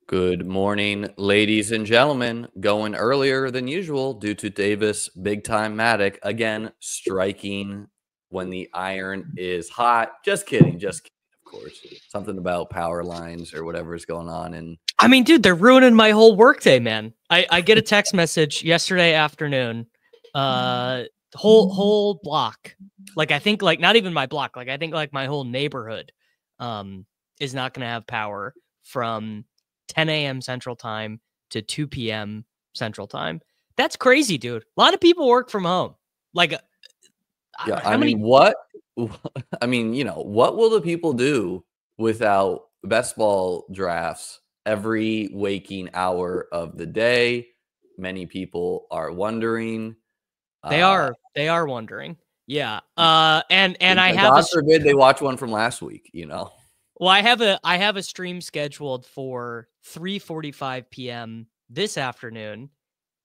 Good morning, ladies and gentlemen. Going earlier than usual due to Davis Big Time Mattek again striking when the iron is hot. Just kidding, of course. Something about power lines or whatever is going on. And I mean, dude, they're ruining my whole workday, man. I get a text message yesterday afternoon, whole block. Like I think like not even my block, like I think like my whole neighborhood is not gonna have power from 10 a.m. Central Time to 2 p.m. Central Time. That's crazy, dude. A lot of people work from home. Like yeah, how many what? I mean, what will the people do without best ball drafts every waking hour of the day? Many people are wondering. they are wondering. Yeah. And I have God forbid they watch one from last week, Well, I have a stream scheduled for 3:45 p.m. this afternoon.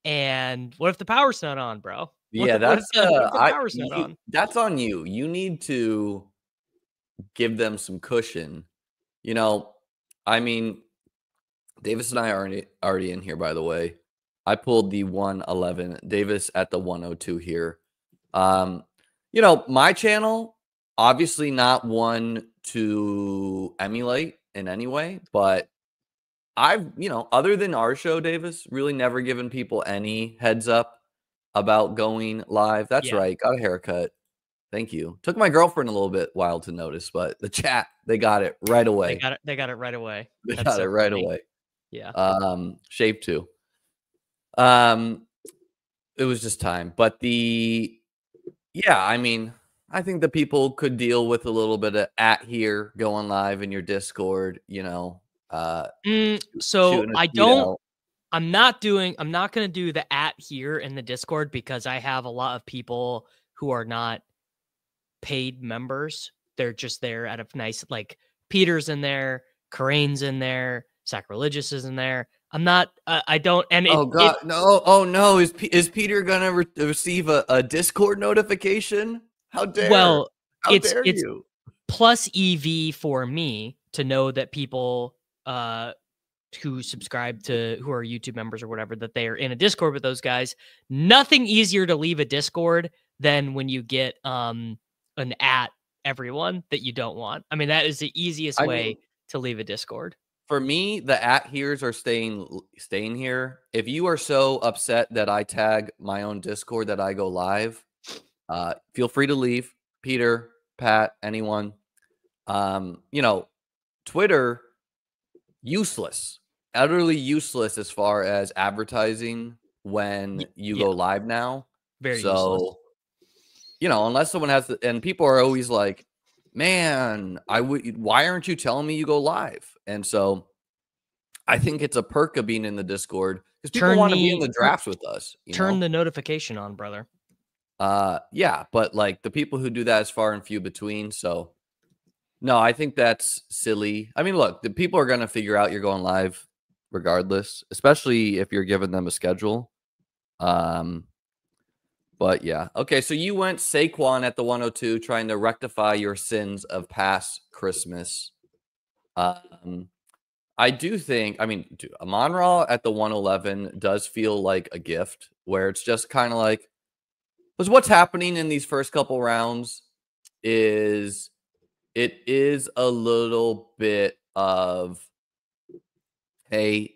And what if the power's not on, bro? Yeah, What if the power's not on? that's on you. You need to give them some cushion. I mean, Davis and I are already in here, by the way. I pulled the 111. Davis at the 102 here. My channel, obviously not one to emulate in any way, but I've, other than our show, Davis, really never given people any heads up about going live. That's Yeah. right. Got a haircut. Thank you. Took my girlfriend a little bit while to notice, but the chat, they got it right away. They got it right away. They got it right away. Yeah. Shape 2. It was just time. But I mean, I think the people could deal with a little bit of at here going live in your Discord, So I'm not going to do the at here in the Discord because I have a lot of people who are not paid members. They're just there out of nice, like Peter's in there, Karane's in there, Sacrilegious is in there. I'm not, I don't, and no. Is Peter gonna receive a Discord notification? How dare? Well, How dare you? Plus EV for me to know that people who subscribe to who are YouTube members or whatever, that they are in a Discord with those guys. Nothing easier to leave a Discord than when you get an at everyone that you don't want. I mean, that is the easiest way to leave a Discord. For me, the at here's are staying here. If you are so upset that I tag my own Discord that I go live, feel free to leave. Peter, Pat, anyone. Twitter, useless. Utterly useless as far as advertising when you go live now. Very useless. Unless someone has and people are always like, man, why aren't you telling me you go live? And so I think it's a perk of being in the Discord because people want to be in the drafts with us. Turn the notification on, brother. Yeah, but like the people who do that is far and few between. So no, I think that's silly. I mean, look, the people are going to figure out you're going live regardless, especially if you're giving them a schedule. But yeah. Okay, so you went Saquon at the 102 trying to rectify your sins of past Christmas. I do think, Amon-Ra at the 111 does feel like a gift where it's just kind of like, because what's happening in these first couple rounds is it is a little bit of, hey,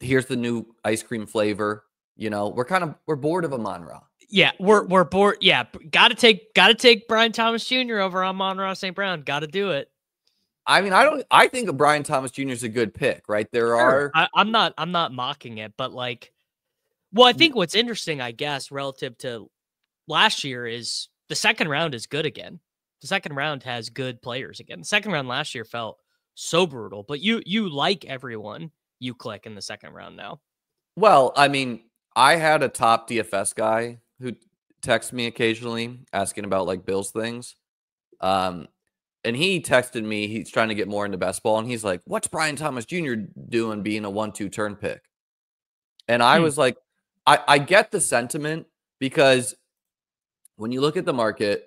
here's the new ice cream flavor. We're bored of Amon-Ra. Yeah, we're bored. Yeah, gotta take Brian Thomas Jr. over Amon-Ra St. Brown. Gotta do it. I mean, I think Brian Thomas Jr. is a good pick, right? I'm not mocking it, but like, well, I think what's interesting, I guess, relative to last year is the second round is good again. The second round has good players again. The second round last year felt so brutal, but you like everyone you click in the second round now. Well, I mean, I had a top DFS guy who texts me occasionally asking about like Bills things. And he texted me, he's trying to get more into best ball. And he's like, what's Brian Thomas Jr. doing being a 1-2 turn pick? And I was like, I get the sentiment because when you look at the market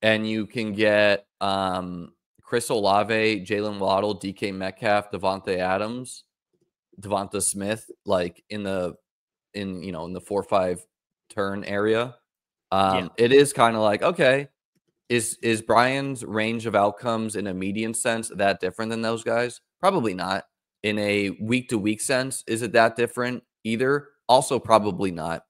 and you can get Chris Olave, Jalen Waddle, DK Metcalf, Devontae Adams, Devonta Smith, like in the 4-5 turn area. It is kind of like, okay, is Brian's range of outcomes in a median sense that different than those guys? Probably not. In a week-to-week sense, is it that different either? Also, probably not.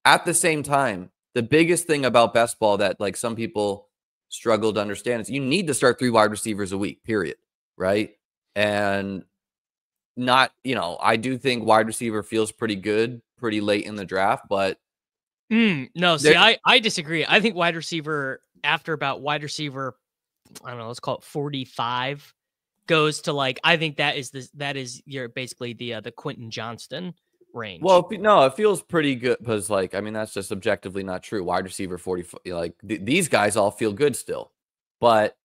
At the same time, the biggest thing about best ball that like some people struggle to understand is you need to start 3 wide receivers a week, period. Right. And not, I do think wide receiver feels pretty good pretty late in the draft, but no, see, I disagree. I think wide receiver, after about wide receiver, I don't know, let's call it 45, goes to like, I think that is your basically the Quentin Johnston range. Well, no, it feels pretty good because, like, I mean, that's just objectively not true. Wide receiver 40, like these guys all feel good still, but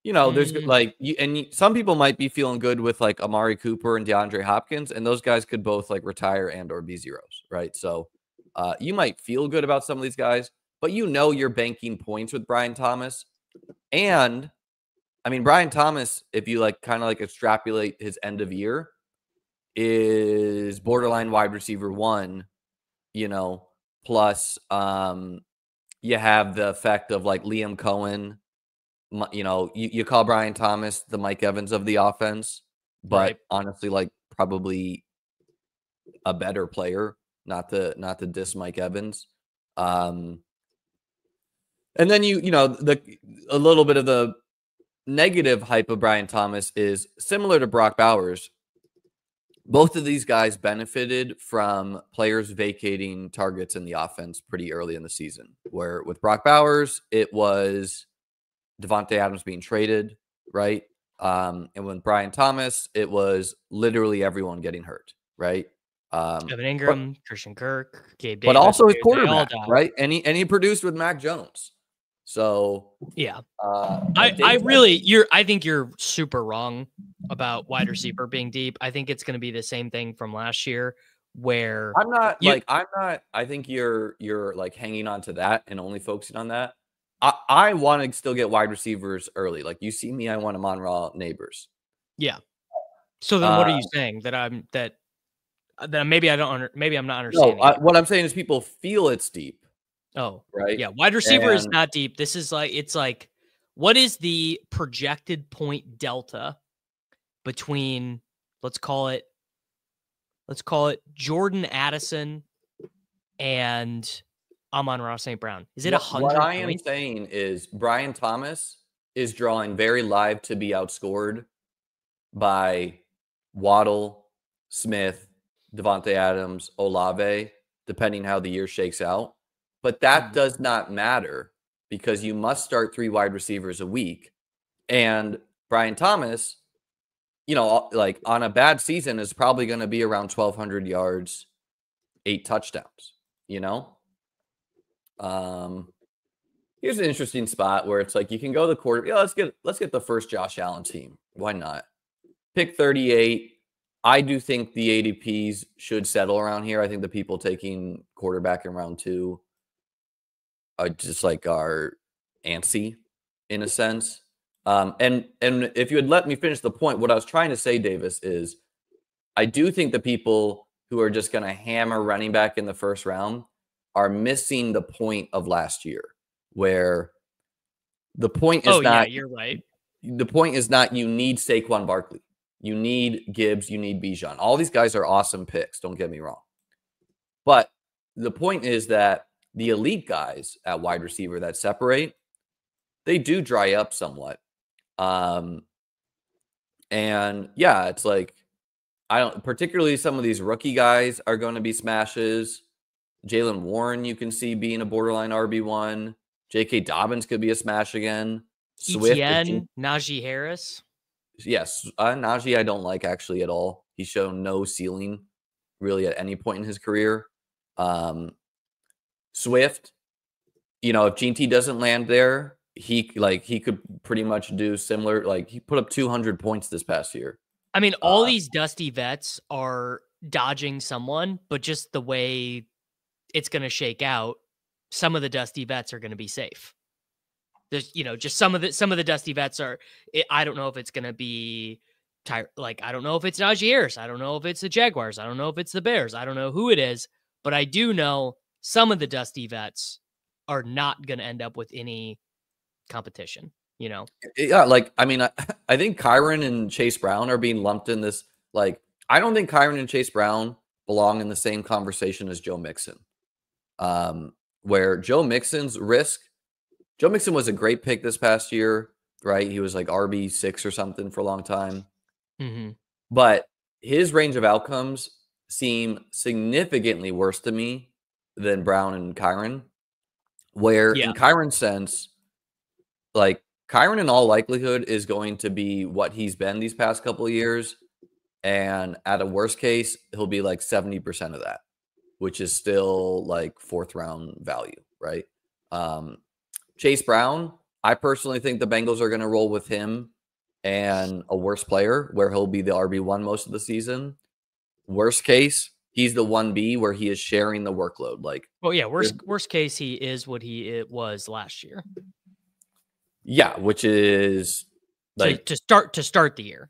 there's like some people might be feeling good with like Amari Cooper and DeAndre Hopkins, and those guys could both like retire and or be zeros, right? So you might feel good about some of these guys, but you're banking points with Brian Thomas, and I mean Brian Thomas, if you like kind of like extrapolate his end of year, is borderline wide receiver 1, plus you have the effect of like Liam Cohen. You call Brian Thomas the Mike Evans of the offense, but honestly, like probably a better player, not to diss Mike Evans. And then a little bit of the negative hype of Brian Thomas is similar to Brock Bowers. Both of these guys benefited from players vacating targets in the offense pretty early in the season, where with Brock Bowers, it was Devontae Adams being traded, right? And with Brian Thomas, it was literally everyone getting hurt, right? Evan Ingram, Christian Kirk, Gabe Davis, but also his quarterback, right? And he produced with Mac Jones. So yeah, I think you're super wrong about wide receiver being deep. I think it's going to be the same thing from last year, where I think you're like hanging on to that and only focusing on that. I want to still get wide receivers early. Like you see me, I want Amon-Ra Neighbors. Yeah. So then, what are you saying that maybe I'm not understanding? No, what I'm saying is people feel it's deep. Oh, right. Yeah, wide receiver is not deep. This is like, what is the projected point delta between let's call it Jordan Addison and Amon-Ra St. Brown? Is it 100? What I am saying is Brian Thomas is drawing very live to be outscored by Waddle, Smith, Devontae Adams, Olave, depending how the year shakes out. But that does not matter because you must start 3 wide receivers a week. And Brian Thomas, like on a bad season is probably going to be around 1,200 yards, 8 touchdowns, Here's an interesting spot where it's like you can go the quarter. Yeah, let's get the first Josh Allen team. Why not? Pick 38. I do think the ADPs should settle around here. I think the people taking quarterback in round 2 are just like are antsy in a sense. And if you had let me finish the point, what I was trying to say, Davis, is I do think the people who are just going to hammer running back in the first round are missing the point of last year, where the point is not. Yeah, you're right. The point is not you need Saquon Barkley. You need Gibbs. You need Bijan. All these guys are awesome picks. Don't get me wrong. But the point is that the elite guys at wide receiver that separate, they do dry up somewhat. And yeah, it's like, particularly some of these rookie guys are going to be smashes. Jaylen Warren, you can see being a borderline RB1. J.K. Dobbins could be a smash again. Swift, Najee Harris. Yes, Najee I don't like actually at all. He's shown no ceiling really at any point in his career. Swift, if Gene doesn't land there, he could pretty much do similar. Like he put up 200 points this past year. I mean, all these dusty vets are dodging someone, but just the way it's going to shake out, some of the dusty vets are going to be safe. There's, just some of the dusty vets are. I don't know if it's gonna be I don't know if it's Najee Harris. I don't know if it's the Jaguars. I don't know if it's the Bears. I don't know who it is, but I do know some of the dusty vets are not gonna end up with any competition. Yeah, like I mean, I think Kyron and Chase Brown are being lumped in this. Like, I don't think Kyron and Chase Brown belong in the same conversation as Joe Mixon. Where Joe Mixon's risk, Joe Mixon was a great pick this past year, right? He was like RB6 or something for a long time. Mm-hmm. But his range of outcomes seem significantly worse to me than Brown and Kyron. Where in Kyron's sense, like Kyron in all likelihood is going to be what he's been these past couple of years. And at a worst case, he'll be like 70% of that, which is still like 4th round value, right? Chase Brown, I personally think the Bengals are going to roll with him and a worse player where he'll be the RB1 most of the season. Worst case, he's the 1B where he is sharing the workload. Like, well, yeah, worst case, he is what it was last year. Yeah, which is like to start the year.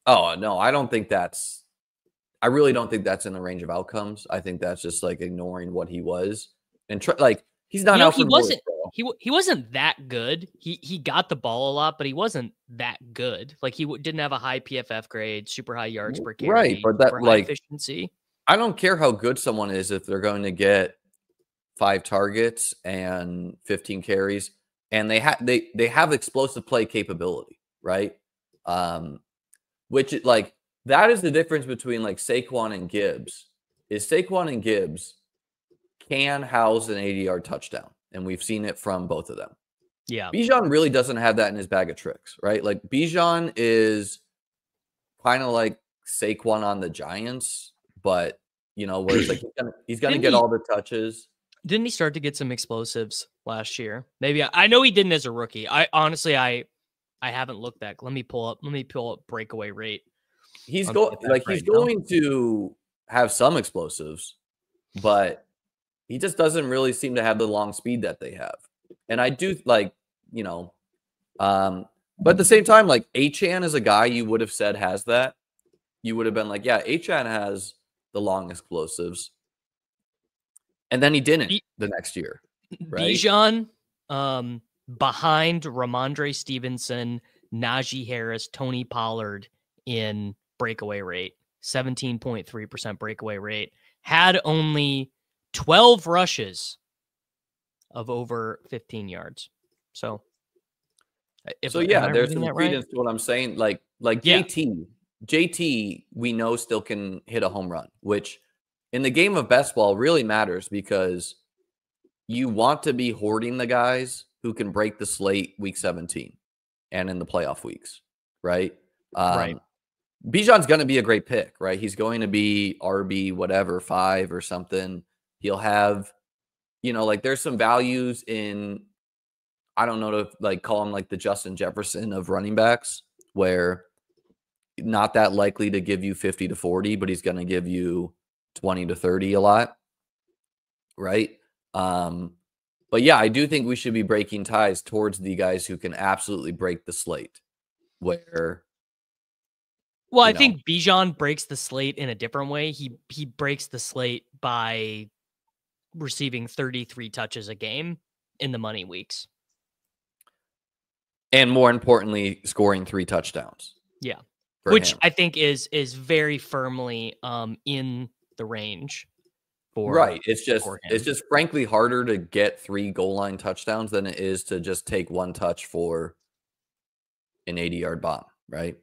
Oh, no, I don't think that's I really don't think that's in the range of outcomes. I think that's just like ignoring what he was and like he's not out for he wasn't he wasn't that good. He got the ball a lot, but he wasn't that good. Like he didn't have a high PFF grade, super high yards per carry, right? But that like efficiency. I don't care how good someone is if they're going to get 5 targets and 15 carries, and they have explosive play capability, right? Which like that is the difference between like Saquon and Gibbs. Is Saquon and Gibbs can house an 80-yard touchdown, and we've seen it from both of them. Yeah, Bijan really doesn't have that in his bag of tricks, right? Like Bijan is kind of like Saquon on the Giants, but where it's like he's gonna get all the touches. Didn't he start to get some explosives last year? Maybe I know he didn't as a rookie. I honestly I haven't looked back. Let me pull up breakaway rate. He's going to have some explosives, but he just doesn't really seem to have the long speed that they have. And I do like, but at the same time, like Achane is a guy you would have said has that. You would have been like, yeah, Achane has the long explosives. And then he didn't the next year. Right? Bijan, behind Ramondre Stevenson, Najee Harris, Tony Pollard in breakaway rate, 17.3% breakaway rate, had only 12 rushes of over 15 yards. So, there's some credence to what I'm saying. Like JT, we know still can hit a home run, which in the game of best ball really matters because you want to be hoarding the guys who can break the slate week 17 and in the playoff weeks, right? Right. Bijan's going to be a great pick, right? He's going to be RB whatever 5 or something. He'll have, like there's some values in, I don't know to like call him like the Justin Jefferson of running backs, where not that likely to give you 50 to 40, but he's going to give you 20 to 30 a lot, right? But yeah, I do think we should be breaking ties towards the guys who can absolutely break the slate. Where, I think Bijan breaks the slate in a different way. He breaks the slate by receiving 33 touches a game in the money weeks, and more importantly, scoring 3 touchdowns. Yeah, which I think is very firmly in the range. Right. It's just frankly harder to get 3 goal line touchdowns than it is to just take 1 touch for an 80-yard bomb, right?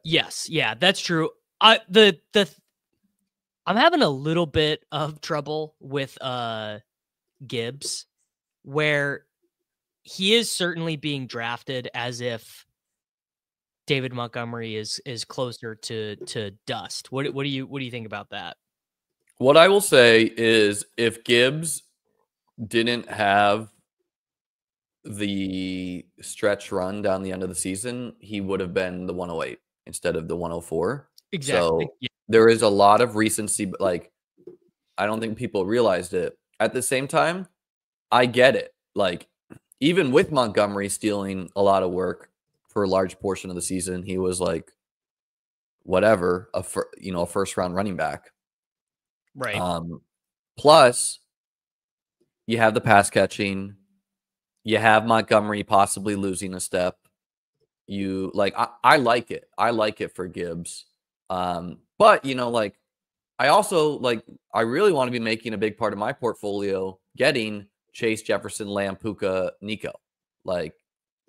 Yes. Yeah, that's true. I'm having a little bit of trouble with Gibbs, where he is certainly being drafted as if David Montgomery is closer to dust. What do you think about that? What I will say is if Gibbs didn't have the stretch run down the end of the season, he would have been the 108 instead of the 104. Exactly. So there is a lot of recency, but like I don't think people realized it. At the same time, I get it. like even with Montgomery stealing a lot of work for a large portion of the season, he was like whatever a first round running back. Right. Plus, you have the pass catching. You have Montgomery possibly losing a step. You like I like it. I like it for Gibbs. But like I also I really want to be making a big part of my portfolio getting Chase, Jefferson, Lamb, Puka, Nico, like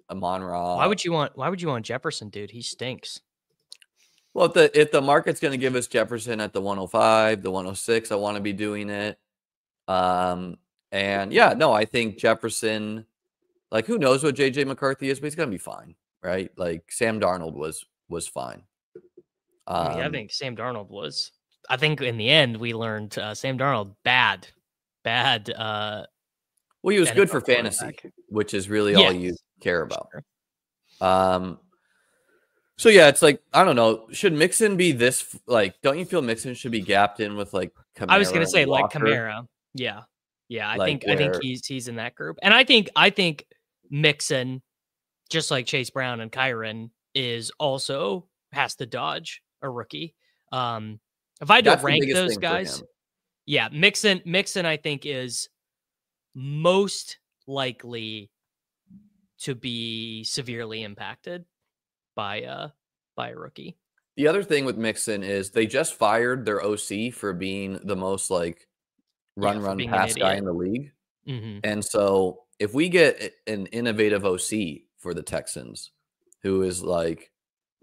Amon-Ra. Why would you want Jefferson, dude? He stinks. Well, if the market's going to give us Jefferson at the 105, the 106, I want to be doing it. And yeah, no, I think Jefferson, like who knows what JJ McCarthy is, but he's going to be fine, right? Like Sam Darnold was fine. I think Sam Darnold was. I think in the end we learned Sam Darnold bad. Well, he was NFL good for fantasy, which is really all you care about. Sure. So yeah, it's like I don't know. Should Mixon be this? Like, don't you feel Mixon should be gapped in with like Kamara? I was gonna say like Walker? Kamara. Yeah, I Like think he's in that group, and I think Mixon, just like Chase Brown and Kyron, is also has to dodge a rookie. If I had to rank those guys, yeah, Mixon, I think is most likely to be severely impacted by a rookie. The other thing with Mixon is they just fired their OC for being the most like run pass guy in the league. Mm-hmm. And so if we get an innovative OC for the Texans who is like,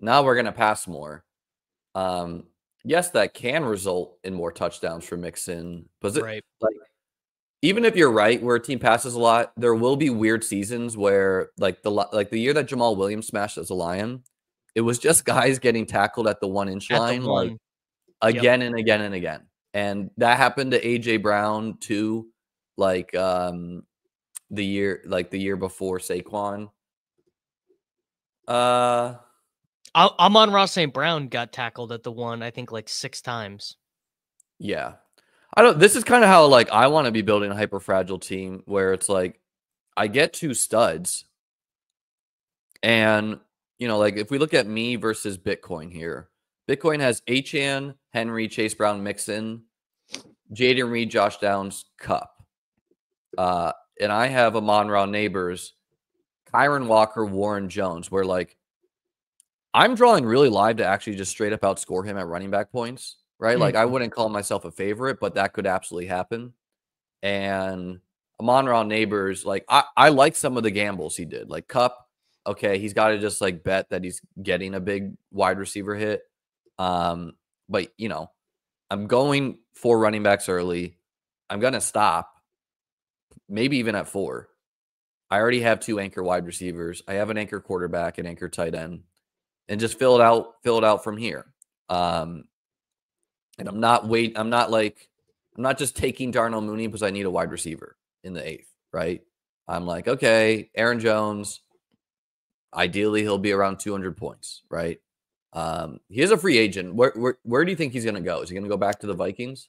now we're going to pass more. Yes, that can result in more touchdowns for Mixon. But right. Like, even if you're right, where a team passes a lot, there will be weird seasons where like the year that Jamal Williams smashed as a Lion, it was just guys getting tackled at the 1 inch line, like again and again and again. And that happened to AJ Brown too, like the year before Saquon. Amon-Ra St. Brown got tackled at the 1, I think like 6 times. Yeah. This is kind of how like I want to be building a hyper fragile team where it's like I get 2 studs. And like if we look at me versus Bitcoin here, Bitcoin has Achane, Henry, Chase Brown, Mixon, Jaden Reed, Josh Downs, Cup. And I have Amon-Ra Neighbors, Kyron Walker, Warren Jones, where like I'm drawing really live to actually just straight up outscore him at running back points, right? Like I wouldn't call myself a favorite, but that could absolutely happen. And Amon-Ra Neighbors, like I like some of the gambles he did. Like Cup, okay, he's got to just like bet that he's getting a big wide receiver hit. But I'm going 4 running backs early. I'm gonna stop, maybe even at 4. I already have 2 anchor wide receivers. I have an anchor quarterback, an anchor tight end, and just fill it out from here. And I'm not just taking Darnell Mooney because I need a wide receiver in the 8th, right? I'm like, okay, Aaron Jones, ideally he'll be around 200 points, right? He is a free agent. Where do you think he's going to go? Is he going to go back to the Vikings?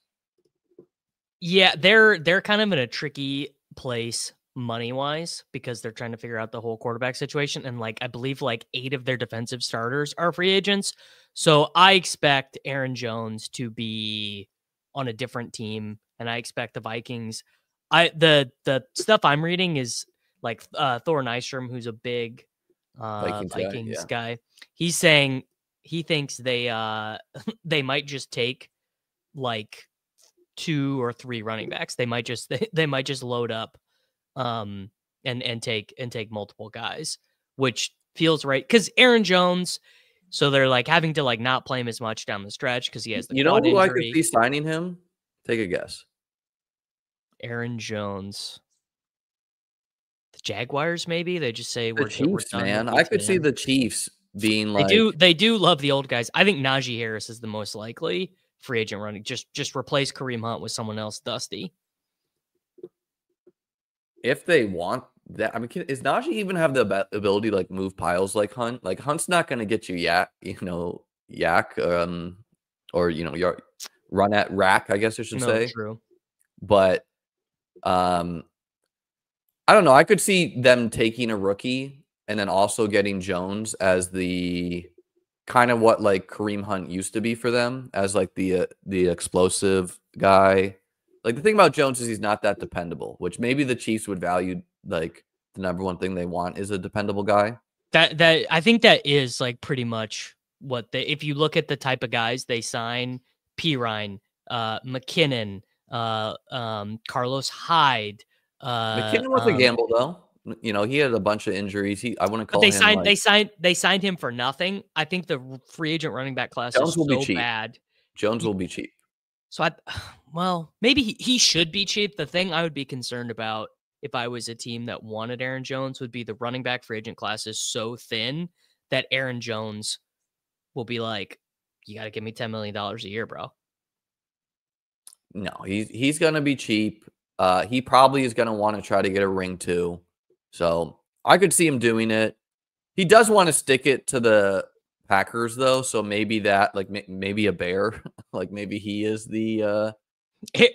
Yeah, they're kind of in a tricky place money-wise because they're trying to figure out the whole quarterback situation. And like I believe like 8 of their defensive starters are free agents. So I expect Aaron Jones to be on a different team, and I expect the Vikings. The stuff I'm reading is like Thor Nystrom, who's a big Vikings guy. He's saying he thinks they they might just take like 2 or 3 running backs. They might just load up and take multiple guys, which feels right because Aaron Jones. So they're like having to like not play him as much down the stretch because he has the quad injury. I could see signing him? Take a guess. Aaron Jones. The Jaguars, maybe they just say we're Chiefs, man. I could see the Chiefs being like they do love the old guys. I think Najee Harris is the most likely free agent running. Just replace Kareem Hunt with someone else dusty. If they want that, I mean, does Najee even have the ability to like move piles like Hunt? Like Hunt's not going to get you yak, or your run at rack, I guess I should say. True. But I don't know. I could see them taking a rookie and then also getting Jones as the kind of what like Kareem Hunt used to be for them as like the explosive guy. Like the thing about Jones is he's not that dependable, which maybe the Chiefs would value. Like the number one thing they want is a dependable guy. That I think that is like pretty much what they. If you look at the type of guys they sign, Pirine, McKinnon, Carlos Hyde. McKinnon was a gamble though. You know, he had a bunch of injuries. I wouldn't But call him like they signed him for nothing. I think the free agent running back class Jones is will be so cheap. bad. Jones will be cheap. So well, maybe he should be cheap. The thing I would be concerned about if I was a team that wanted Aaron Jones would be the running back free agent class is so thin that Aaron Jones will be like, you got to give me $10 million a year, bro. No, he's gonna be cheap. He probably is gonna want to try to get a ring too. So I could see him doing it. He does want to stick it to the Packers though, so maybe that like maybe a bear, like maybe he is the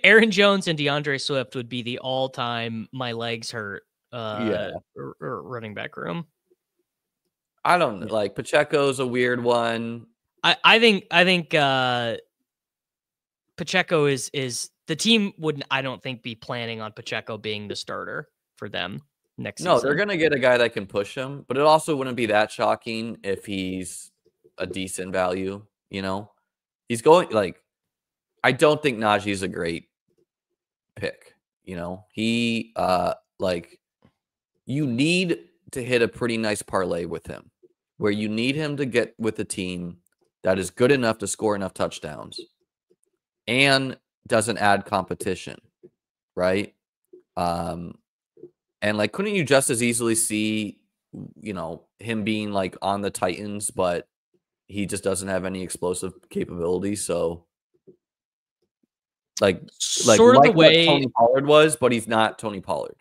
Aaron Jones and DeAndre Swift would be the all-time my legs hurt yeah. running back room. I don't like Pacheco's a weird one. I think Pacheco is the team would I don't think be planning on Pacheco being the starter for them next season. No, they're gonna get a guy that can push him, but it also wouldn't be that shocking if he's a decent value. You know, he's going like I don't think Najee's a great pick. You know, he like you need to hit a pretty nice parlay with him, where you need him to get with a team that is good enough to score enough touchdowns and doesn't add competition, right? And like, couldn't you just as easily see, you know, him being like on the Titans, but he just doesn't have any explosive capabilities. So, like sort of the way what Tony Pollard was, but he's not Tony Pollard.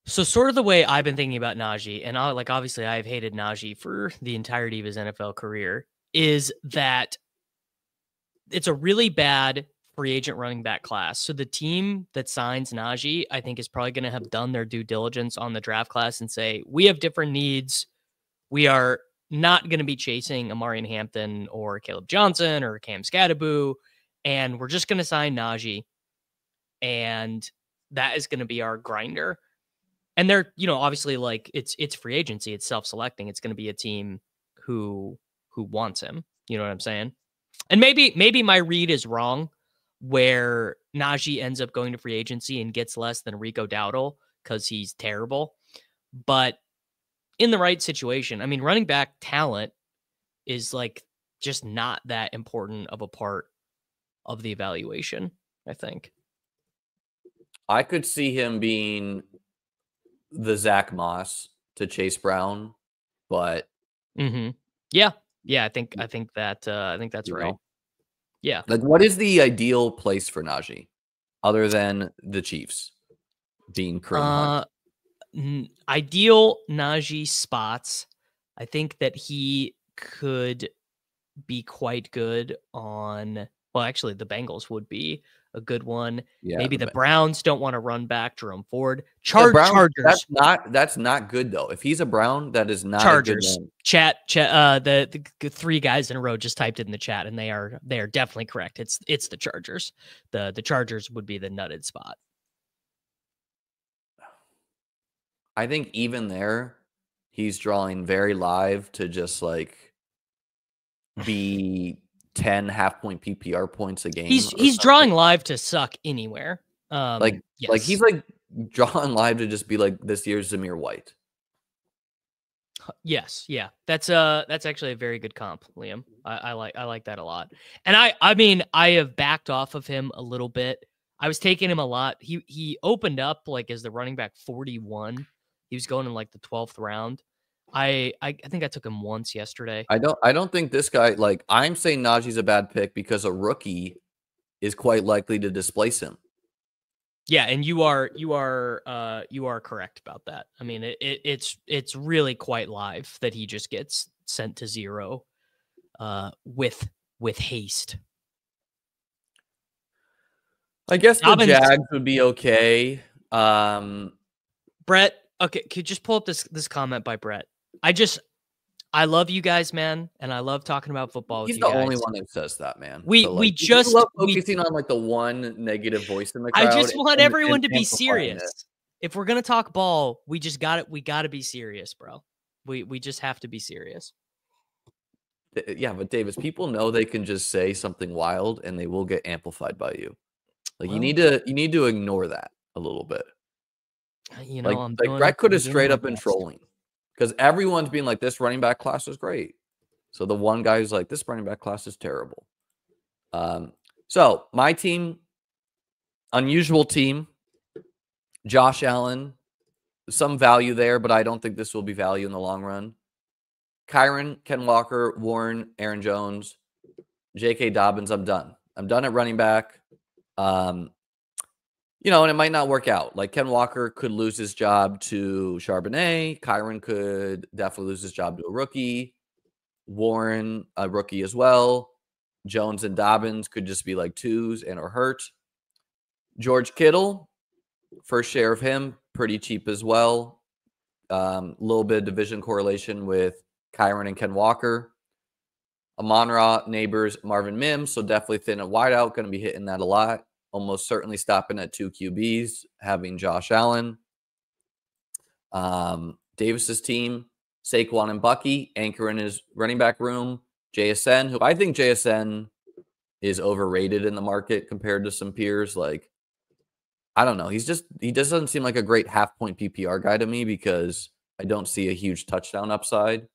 So sort of the way I've been thinking about Najee, and like obviously I've hated Najee for the entirety of his NFL career, is that it's a really bad free agent running back class. So the team that signs Najee, I think, is probably going to have done their due diligence on the draft class and say, we have different needs. We are not going to be chasing Amarian Hampton or Caleb Johnson or Cam Scadaboo, and we're just going to sign Najee, and that is going to be our grinder. And they're, you know, obviously like it's free agency, it's self-selecting. It's going to be a team who wants him. You know what I'm saying? And maybe my read is wrong, where Najee ends up going to free agency and gets less than Rico Dowdle because he's terrible. But in the right situation, I mean, running back talent is like just not that important of a part of the evaluation, I think. I could see him being the Zach Moss to Chase Brown, but yeah, I think that's right. Know? Yeah, like what is the ideal place for Najee other than the Chiefs being Kareem Hunt? Ideal Najee spots. I think that he could be quite good on. Well, actually, the Bengals would be a good one. Yeah, maybe the Browns don't want to run back Jerome Ford. Chargers. That's not good though. If he's a Brown, that is not Chargers. A good chat. The three guys in a row just typed it in the chat, and they are definitely correct. It's the Chargers. The Chargers would be the nutted spot. I think even there, he's drawing very live to just like be 10 half-point PPR points a game. He's drawing live to suck anywhere. Like he's like drawing live to just be like this year's Zamir White. Yes, yeah, that's actually a very good comp, Liam. I like that a lot. And I mean I have backed off of him a little bit. I was taking him a lot. He opened up like as the running back 41. He was going in like the 12th round. I think I took him once yesterday. I don't think this guy, like, I'm saying Najee's a bad pick because a rookie is quite likely to displace him. Yeah, and you are correct about that. I mean, it's really quite live that he just gets sent to zero with haste. I guess the Jags would be okay. Brett, okay, could you just pull up this comment by Brett? I love you guys, man, and I love talking about football with He's you the guys. only one that says that, man. We So, we like, you just love focusing on, like, the one negative voice in the I crowd just want and everyone to be amplifying it. serious. If we're gonna talk ball, we gotta be serious, bro. We just have to be serious. Yeah, but Davis, people know they can just say something wild and they will get amplified by you. Like, Well, you need to ignore that a little bit. I'm Brett could have doing straight my up been best. trolling because everyone's being like, this running back class is great. So the one guy who's like, this running back class is terrible. So my team, unusual team, Josh Allen, some value there, but I don't think this will be value in the long run. Kyron, Ken Walker, Warren, Aaron Jones, J.K. Dobbins. I'm done. I'm done at running back. You know, and it might not work out. Like, Ken Walker could lose his job to Charbonnet. Kyron could definitely lose his job to a rookie. Warren, a rookie as well. Jones and Dobbins could just be like twos and or hurt. George Kittle, first share of him, pretty cheap as well. Little bit of division correlation with Kyron and Ken Walker. Amon-Ra, Neighbors, Marvin Mims, so definitely thin at wideout, going to be hitting that a lot. Almost certainly stopping at 2 QBs, having Josh Allen. Davis's team, Saquon and Bucky, anchor in his running back room. JSN, who I think JSN is overrated in the market compared to some peers. Like, I don't know. He just doesn't seem like a great half-point PPR guy to me because I don't see a huge touchdown upside.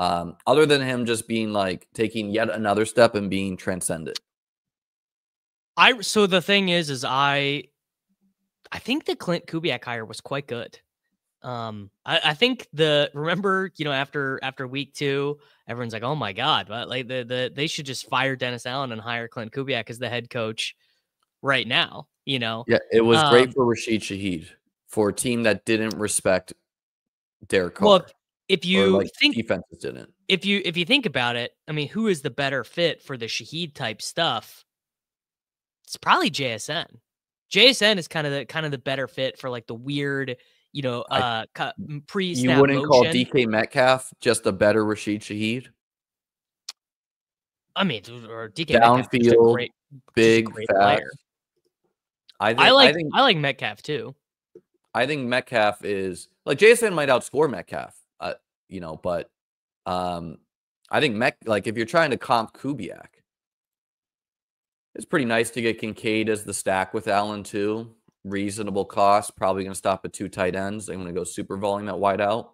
Other than him just being like taking yet another step and being transcendent. So the thing is I think the Clint Kubiak hire was quite good. I think remember, after week 2, everyone's like, oh my God, but like they should just fire Dennis Allen and hire Clint Kubiak as the head coach right now, Yeah, it was great for Rashid Shaheed for a team that didn't respect Derek Carr. Well, if you think defenses didn't. If you think about it, I mean, who is the better fit for the Shaheed type stuff? It's probably JSN. JSN is kind of the better fit for like the weird, pre-snap You wouldn't motion. call DK Metcalf just a better Rashid Shaheed? I mean, or DK Downfield, Metcalf, just a great, big, great fast. player. I like Metcalf too. I think Metcalf is like JSN might outscore Metcalf, but I think if you're trying to comp Kubiak, it's pretty nice to get Kincaid as the stack with Allen too. Reasonable cost, probably going to stop at 2 tight ends. They're going to go super volume at wideout.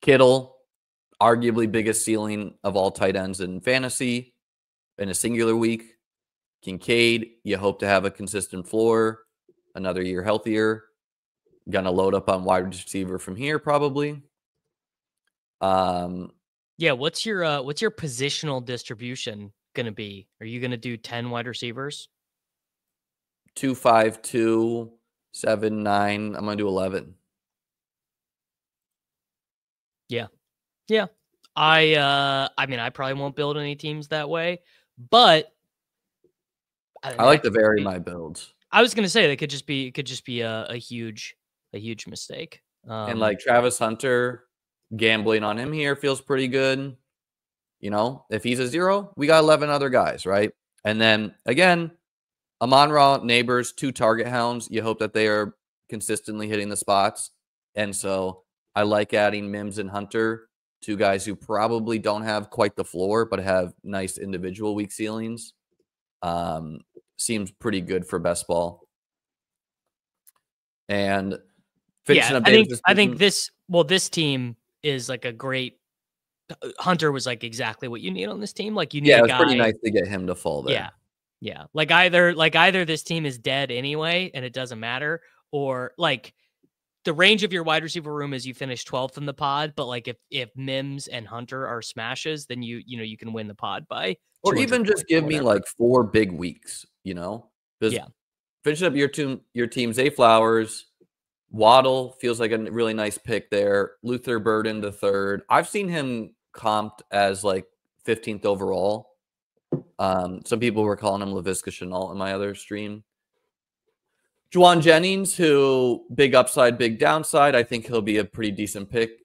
Kittle, arguably biggest ceiling of all tight ends in fantasy in a singular week. Kincaid, you hope to have a consistent floor, another year healthier. Gonna load up on wide receiver from here, probably. Yeah, what's your positional distribution gonna be? Are you gonna do 10 wide receivers? 2, 5, 2, 7, 9. I'm gonna do 11. Yeah. Yeah. I mean, I probably won't build any teams that way, but I like to vary my builds. I was gonna say it could just be a huge mistake. And like Travis Hunter, gambling on him here feels pretty good. If he's a 0, we got 11 other guys, right? And then again, Amon-Ra, Neighbors, 2 target hounds. You hope that they are consistently hitting the spots. And so I like adding Mims and Hunter, 2 guys who probably don't have quite the floor, but have nice individual week ceilings. Seems pretty good for best ball. And finishing up, I think this team is like a great. Hunter was like exactly what you need on this team. Like you need a guy. It's pretty nice to get him to fall there. Yeah. Like either this team is dead anyway, and it doesn't matter, or like the range of your wide receiver room is you finish 12th in the pod, but like if Mims and Hunter are smashes, then you can win the pod by. Or even just give me like 4 big weeks, Because finishing up your team, Zay Flowers, Waddle feels like a really nice pick there. Luther Burden the third. I've seen him comped as like 15th overall. Some people were calling him Laviska Shenault in my other stream. Juwan Jennings, who big upside, big downside. I think he'll be a pretty decent pick.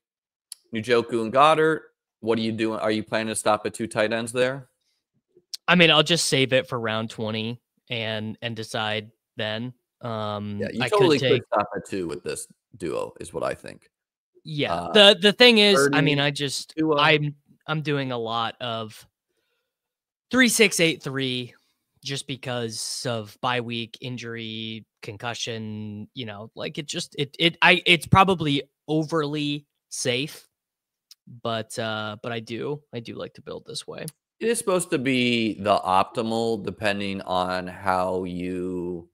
Njoku and Goddard. What are you doing? Are you planning to stop at 2 tight ends there? I mean, I'll just save it for round 20 and decide then. Yeah, you I totally could could stop at 2 with this duo, is what I think. yeah. Uh, The thing is, I mean, 30, Tua. I'm doing a lot of 3-6-8-3 just because of bye week injury, concussion, like it's probably overly safe, but I do like to build this way. It is supposed to be the optimal depending on how you,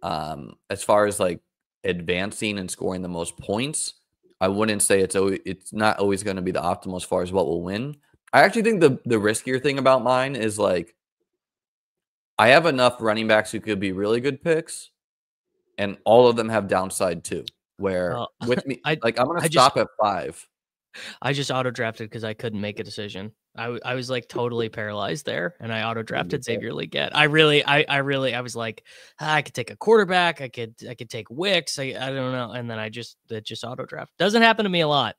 as far as like advancing and scoring the most points. I wouldn't say it's not always going to be the optimal as far as what will win. I actually think the riskier thing about mine is like I have enough running backs who could be really good picks, and all of them have downside too. Where with me, I like I'm going to I just stop at 5. I just auto drafted because I couldn't make a decision. I was like totally paralyzed there, and I auto drafted Xavier Legette. I was like, I could take a quarterback, I could take Wicks, I don't know, and then it just auto draft. Doesn't happen to me a lot,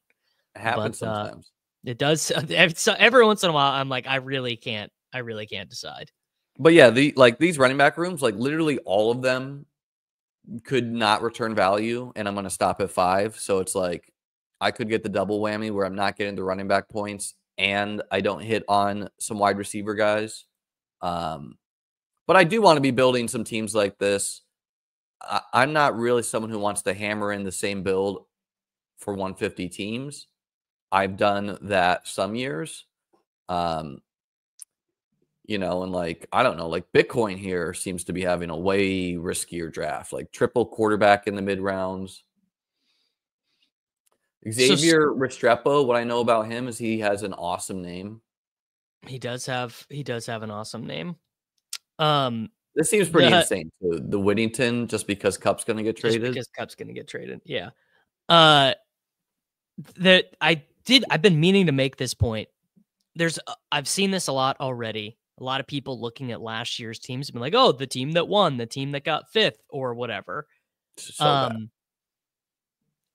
It but happens sometimes. it does. Every once in a while, I'm like, I really can't decide. But yeah, these running back rooms, like literally all of them could not return value, and I'm going to stop at 5. So it's like I could get the double whammy where I'm not getting the running back points and I don't hit on some wide receiver guys. But I do want to be building some teams like this. I'm not really someone who wants to hammer in the same build for 150 teams. I've done that some years. And like, I don't know, like Bitcoin here seems to be having a way riskier draft, like triple quarterback in the mid rounds. Xavier Restrepo, what I know about him is he has an awesome name. He does have an awesome name. This seems pretty insane too. The Whittington, just because Cup's going to get traded. Just because Cup's going to get traded, yeah. I've been meaning to make this point. I've seen this a lot already. A lot of people looking at last year's teams have been like, oh, the team that won, the team that got 5th or whatever.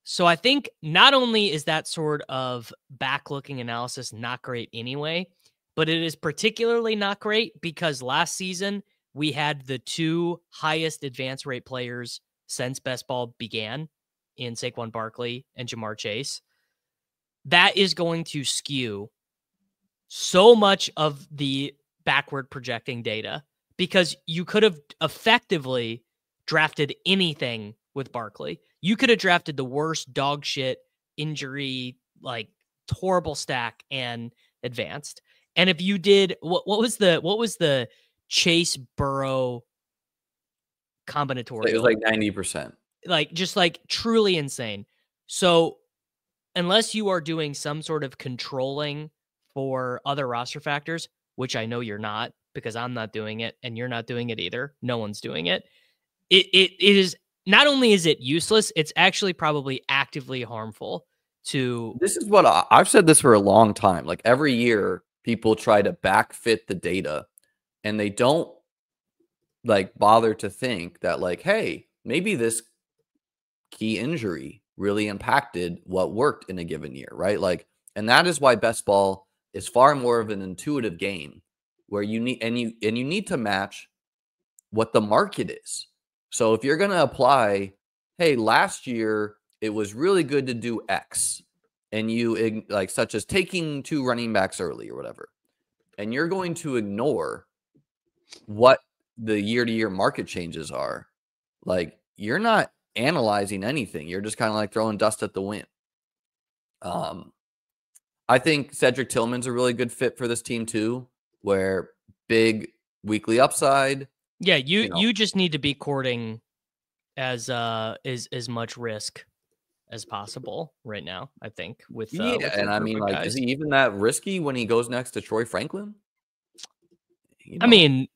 So I think not only is that sort of back-looking analysis not great anyway, but it is particularly not great because last season we had the 2 highest advance rate players since best ball began in Saquon Barkley and Jamar Chase. That is going to skew so much of the backward projecting data because you could have effectively drafted anything with Barkley. You could have drafted the worst dog shit injury, like horrible stack and advanced. And if you did, what was the Chase Burrow combinatorial? It was like 90%. Like just like truly insane. So unless you are doing some sort of controlling for other roster factors, which I know you're not because I'm not doing it and you're not doing it either. No one's doing it. It is not only is it useless, it's actually probably actively harmful to. This is what I've said this for a long time. Like every year, people try to backfit the data and they don't like bother to think that like, hey, maybe this key injury really impacted what worked in a given year, right? Like, and that is why best ball is far more of an intuitive game where you need to match what the market is. So if you're going to apply, hey, last year it was really good to do X, and you like such as taking 2 running backs early or whatever, and you're going to ignore what the year-to-year market changes are, like you're not analyzing anything. You're just kind of like throwing dust at the wind. I think Cedric Tillman's a really good fit for this team too, where big weekly upside. Yeah, you just need to be courting as much risk as possible right now, I think. With and I mean, like, is he even that risky when he goes next to Troy Franklin? I mean,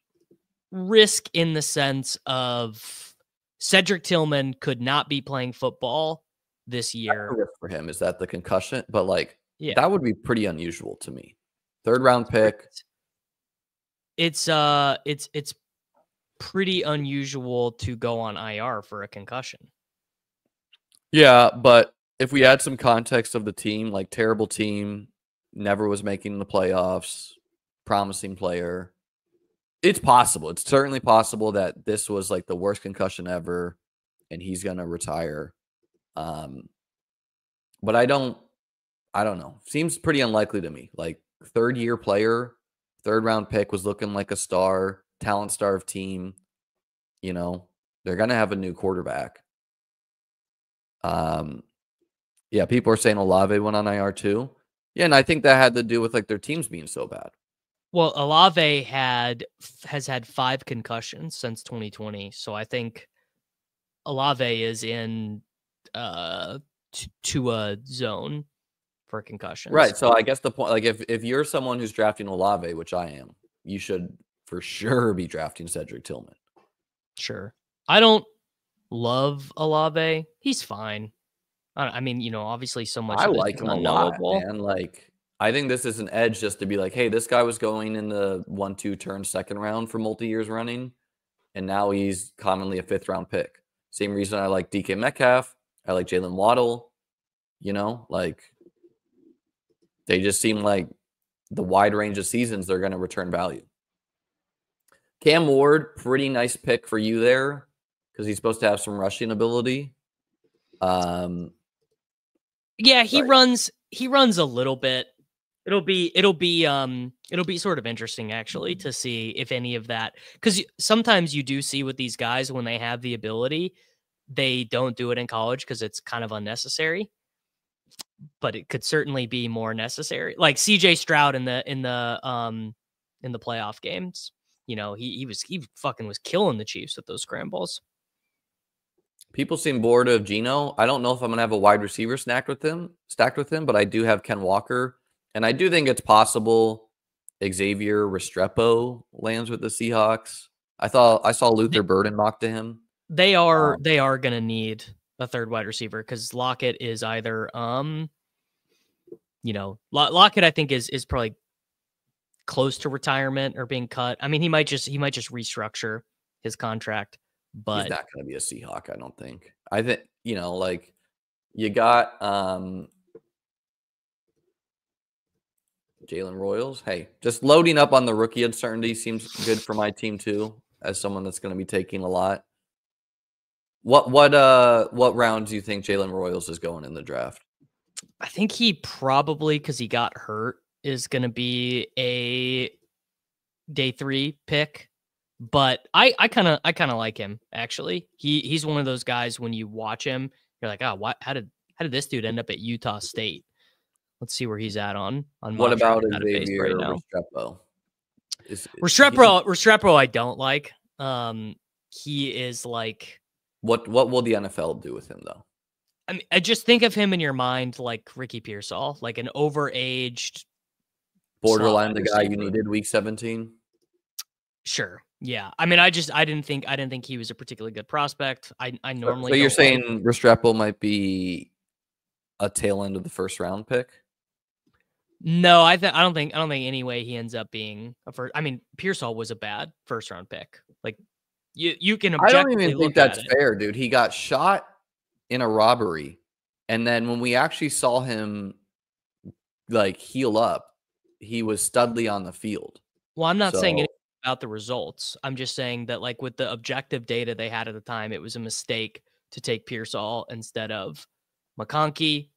risk in the sense of Cedric Tillman could not be playing football this year. Risk for him is that the concussion, but like, that would be pretty unusual to me. 3rd round pick. It's pretty unusual to go on IR for a concussion. Yeah, but if we add some context of the team, like terrible team, never was making the playoffs, promising player, it's possible. It's certainly possible that this was like the worst concussion ever and he's going to retire. But I don't know. Seems pretty unlikely to me. Like third year player, third round pick was looking like a star, talent star of team. You know, they're going to have a new quarterback. Yeah, people are saying Olave went on IR too. Yeah, and I think that had to do with like their teams being so bad. Well, Olave has had 5 concussions since 2020, so I think Olave is in to a zone for concussions. Right. So I guess the point, like if you're someone who's drafting Olave, which I am, you should for sure be drafting Cedric Tillman. Sure. I don't love Olave. He's fine. I mean, you know, obviously so much I of this like is him a lot, unknowable. man. Like I think this is an edge just to be like, hey, this guy was going in the 1-2 turn second round for multi-years running, and now he's commonly a 5th round pick. Same reason I like DK Metcalf. I like Jalen Waddle. You know, like they just seem like the wide range of seasons they're going to return value. Cam Ward, pretty nice pick for you there because he's supposed to have some rushing ability. Yeah, he runs a little bit. It'll be sort of interesting actually to see if any of that, because sometimes you do see with these guys when they have the ability, they don't do it in college because it's kind of unnecessary. But it could certainly be more necessary. Like CJ Stroud in the playoff games. You know, he fucking was killing the Chiefs with those scrambles. People seem bored of Geno. I don't know if I'm gonna have a wide receiver stacked with him, but I do have Ken Walker, and I do think it's possible Xavier Restrepo lands with the Seahawks. I saw Luther Burden mock to him. They are gonna need a third wide receiver because Lockett is either you know, Lockett I think is probably close to retirement or being cut. I mean, he might just restructure his contract. But he's not going to be a Seahawk, I don't think. I think, you know, like you got Jalen Royals. Hey, just loading up on the rookie uncertainty seems good for my team too, as someone that's going to be taking a lot. What round do you think Jalen Royals is going in the draft? I think he probably, because he got hurt, is going to be a day 3 pick. But I kind of like him actually. He's one of those guys when you watch him, you're like, oh, what? How did this dude end up at Utah State? Let's see where he's at on. What about Xavier Restrepo? Restrepo, I don't like. He is like. What will the NFL do with him though? I mean, I just think of him in your mind like Ricky Pearsall, like an overaged, borderline the guy you needed week 17. Sure. Yeah. I mean, I didn't think he was a particularly good prospect. I normally. So you're saying Restrepo might be a tail end of the first round pick? No, I don't think any way he ends up being a first. I mean, Pearsall was a bad first round pick. Like you can objectively. I don't even think that's fair, dude. He got shot in a robbery, and then when we actually saw him like heal up, he was studly on the field. Well, I'm not saying anything about the results. I'm just saying that, like, with the objective data they had at the time, it was a mistake to take Pearsall instead of McConkey.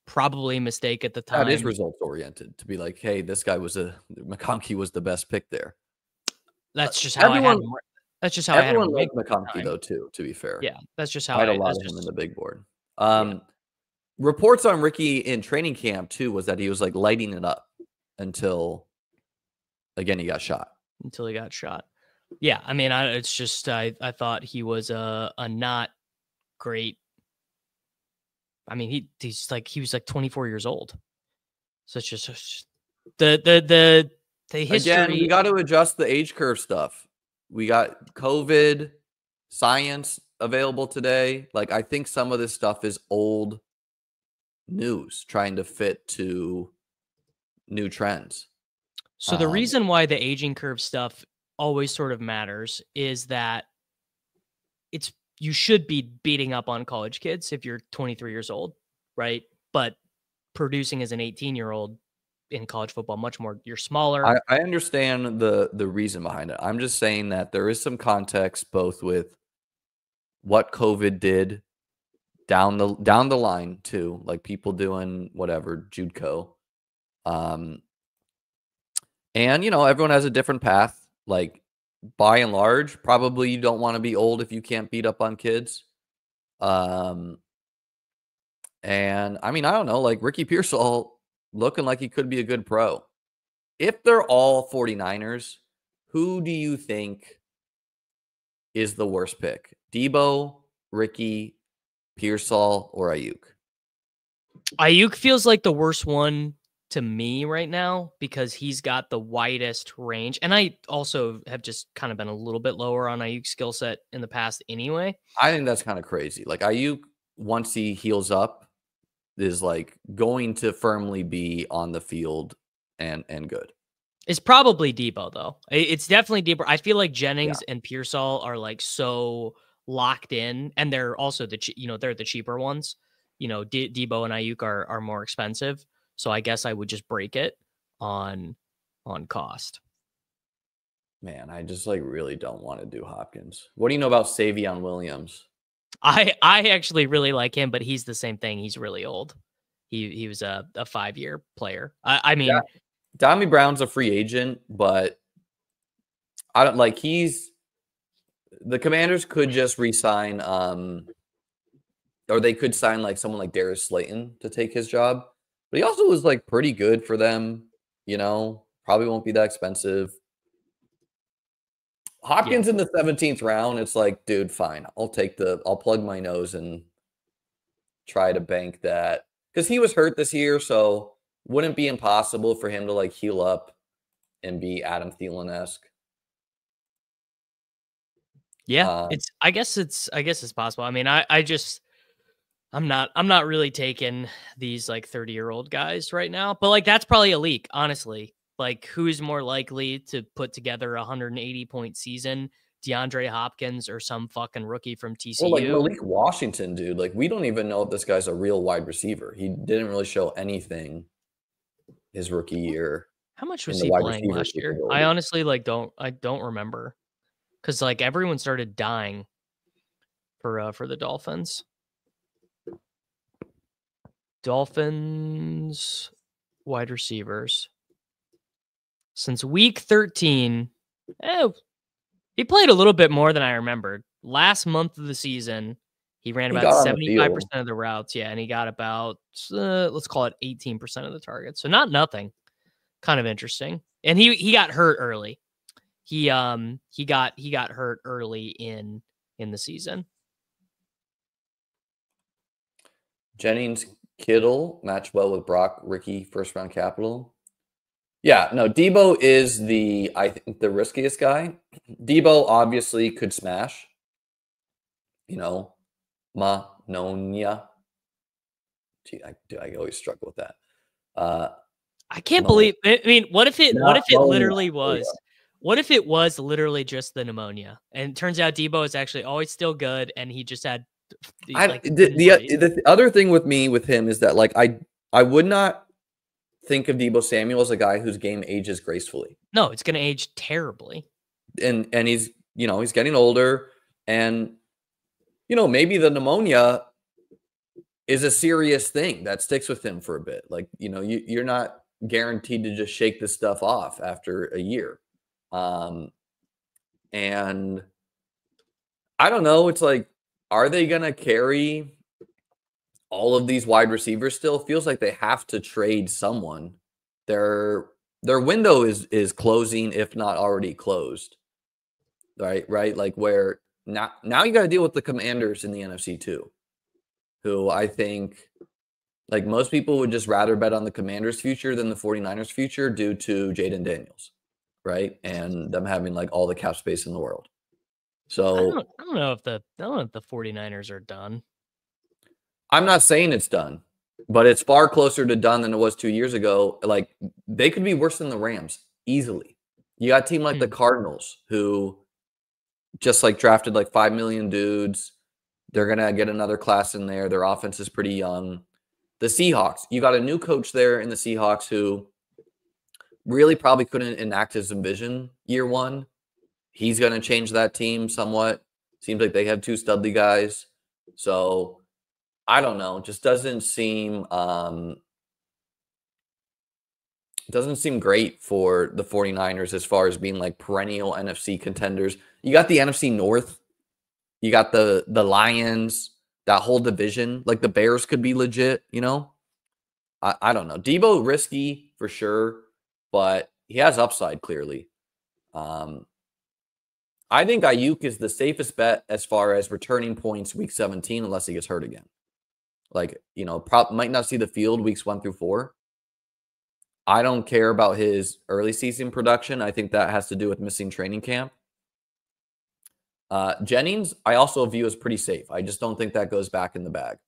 Probably a mistake at the time. That is results oriented to be like, hey, this guy McConkey was the best pick there. That's just how everyone liked McConkey though too. To be fair, yeah, that's just how I had a lot of him in the big board. Reports on Ricky in training camp too was that he was like lighting it up until again he got shot. Yeah, I mean, it's just I thought he was a not great. I mean, he was like 24 years old, so it's just the history. Again, we got to adjust the age curve stuff. We got COVID science available today. Like, I think some of this stuff is old news trying to fit to new trends. So the reason why the aging curve stuff always sort of matters is that you should be beating up on college kids if you're 23 years old, right? But producing as an 18-year-old in college football, much more, you're smaller. I understand the reason behind it. I'm just saying that there is some context both with what COVID did down the line too, like people doing whatever, JUDCO. And everyone has a different path. Like by and large, probably you don't want to be old if you can't beat up on kids. And I mean, I don't know, like Ricky Pearsall looking like he could be a good pro. If they're all 49ers, who do you think is the worst pick? Debo, Ricky, Pearsall, or Ayuk? Ayuk feels like the worst one to me right now because he's got the widest range. And I also have just kind of been a little bit lower on Ayuk's skill set in the past anyway. I think that's kind of crazy. Like Ayuk, once he heals up, is like going to firmly be on the field and good. It's probably Debo though. It's definitely Debo. I feel like Jennings and Pearsall are like so locked in, and they're also they're the cheaper ones. Debo and Ayuk are more expensive, so I guess I would just break it on cost. Man, I just like really don't want to do Hopkins. What do you know about Savion Williams? I actually really like him, but he's the same thing. He's really old. He was a 5-year player. I mean, yeah. Dami Brown's a free agent, but I don't like the Commanders could just re-sign or they could sign like someone like Darius Slayton to take his job. But he also was like pretty good for them, probably won't be that expensive. Hopkins in the 17th round, it's like, dude, fine. I'll plug my nose and try to bank that. Because he was hurt this year, so wouldn't be impossible for him to like heal up and be Adam Thielen-esque. Yeah, I guess it's possible. I mean, I'm not really taking these like 30-year-old guys right now, but like that's probably a leak, honestly. Like who's more likely to put together a 180-point season, DeAndre Hopkins or some fucking rookie from TCU? Well, like Malik Washington, dude. Like we don't even know if this guy's a real wide receiver. He didn't really show anything his rookie year. How much was he playing last year? I honestly don't remember. Because like everyone started dying for the Dolphins. Dolphins wide receivers. Since week 13, he played a little bit more than I remembered. Last month of the season, he ran about 75% of the routes. Yeah, and he got about, let's call it 18% of the targets. So not nothing. Kind of interesting. And he got hurt early. He got hurt early in the season. Jennings, Kittle match well with Brock, Ricky, first round capital. Yeah, no, Debo is I think the riskiest guy. Debo obviously could smash. Manonia. Gee, I always struggle with that. I can't believe. I mean, what if it literally was? What if it was literally just the pneumonia? And it turns out Debo is actually always still good, and he just had. The other thing with him is that like I would not think of Debo Samuel as a guy whose game ages gracefully. No, it's going to age terribly. And he's he's getting older, and maybe the pneumonia is a serious thing that sticks with him for a bit. Like you're not guaranteed to just shake this stuff off after a year. And I don't know. It's like, are they going to carry all of these wide receivers still? Feels like they have to trade someone. Their window is closing, if not already closed. Right. Like where now you got to deal with the Commanders in the NFC too, who I think like most people would just rather bet on the Commanders' future than the 49ers' future due to Jaden Daniels. Right. And them having like all the cap space in the world. So I don't know if the 49ers are done. I'm not saying it's done, but it's far closer to done than it was 2 years ago. Like they could be worse than the Rams easily. You got a team like the Cardinals who just like drafted like 5 million dudes. They're going to get another class in there. Their offense is pretty young. The Seahawks, you got a new coach there in the Seahawks who really probably couldn't enact his vision year one. He's going to change that team somewhat. Seems like they have 2 studly guys. So I don't know. Just doesn't seem great for the 49ers as far as being like perennial NFC contenders. You got the NFC North. You got the Lions, that whole division. Like the Bears could be legit, you know? I don't know. Debo risky for sure, but he has upside clearly. I think Ayuk is the safest bet as far as returning points week 17 unless he gets hurt again. Like, you know, might not see the field weeks 1 through 4. I don't care about his early season production. I think that has to do with missing training camp. Jennings, I also view as pretty safe. I just don't think that goes back in the bag.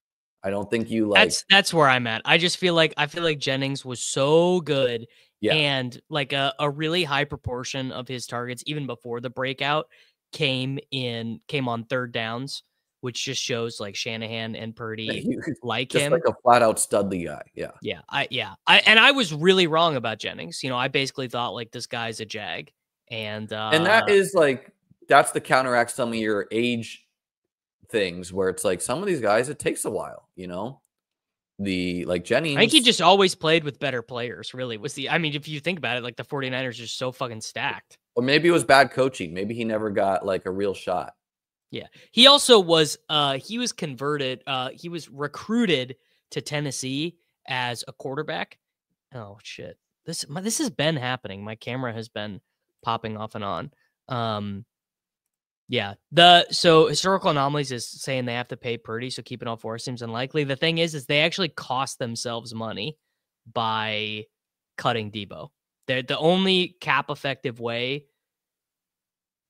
I don't think you like. That's where I'm at. I feel like Jennings was so good, and like a really high proportion of his targets, even before the breakout, came on third downs, which just shows like Shanahan and Purdy like just him, like a flat out studly guy. I was really wrong about Jennings. You know, I basically thought like this guy's a jag, and that is like that's the counteract some of your age things where it's like some of these guys, it takes a while, you know? The like Jennings. I think he just always played with better players, really. I mean, if you think about it, like the 49ers are so fucking stacked. Or maybe it was bad coaching. Maybe he never got like a real shot. Yeah. He also was he was converted, he was recruited to Tennessee as a quarterback. Oh shit. This has been happening. My camera has been popping off and on. Yeah. So historical anomalies is saying they have to pay Purdy, so keeping all 4 seems unlikely. The thing is they actually cost themselves money by cutting Debo. They're the only cap effective way.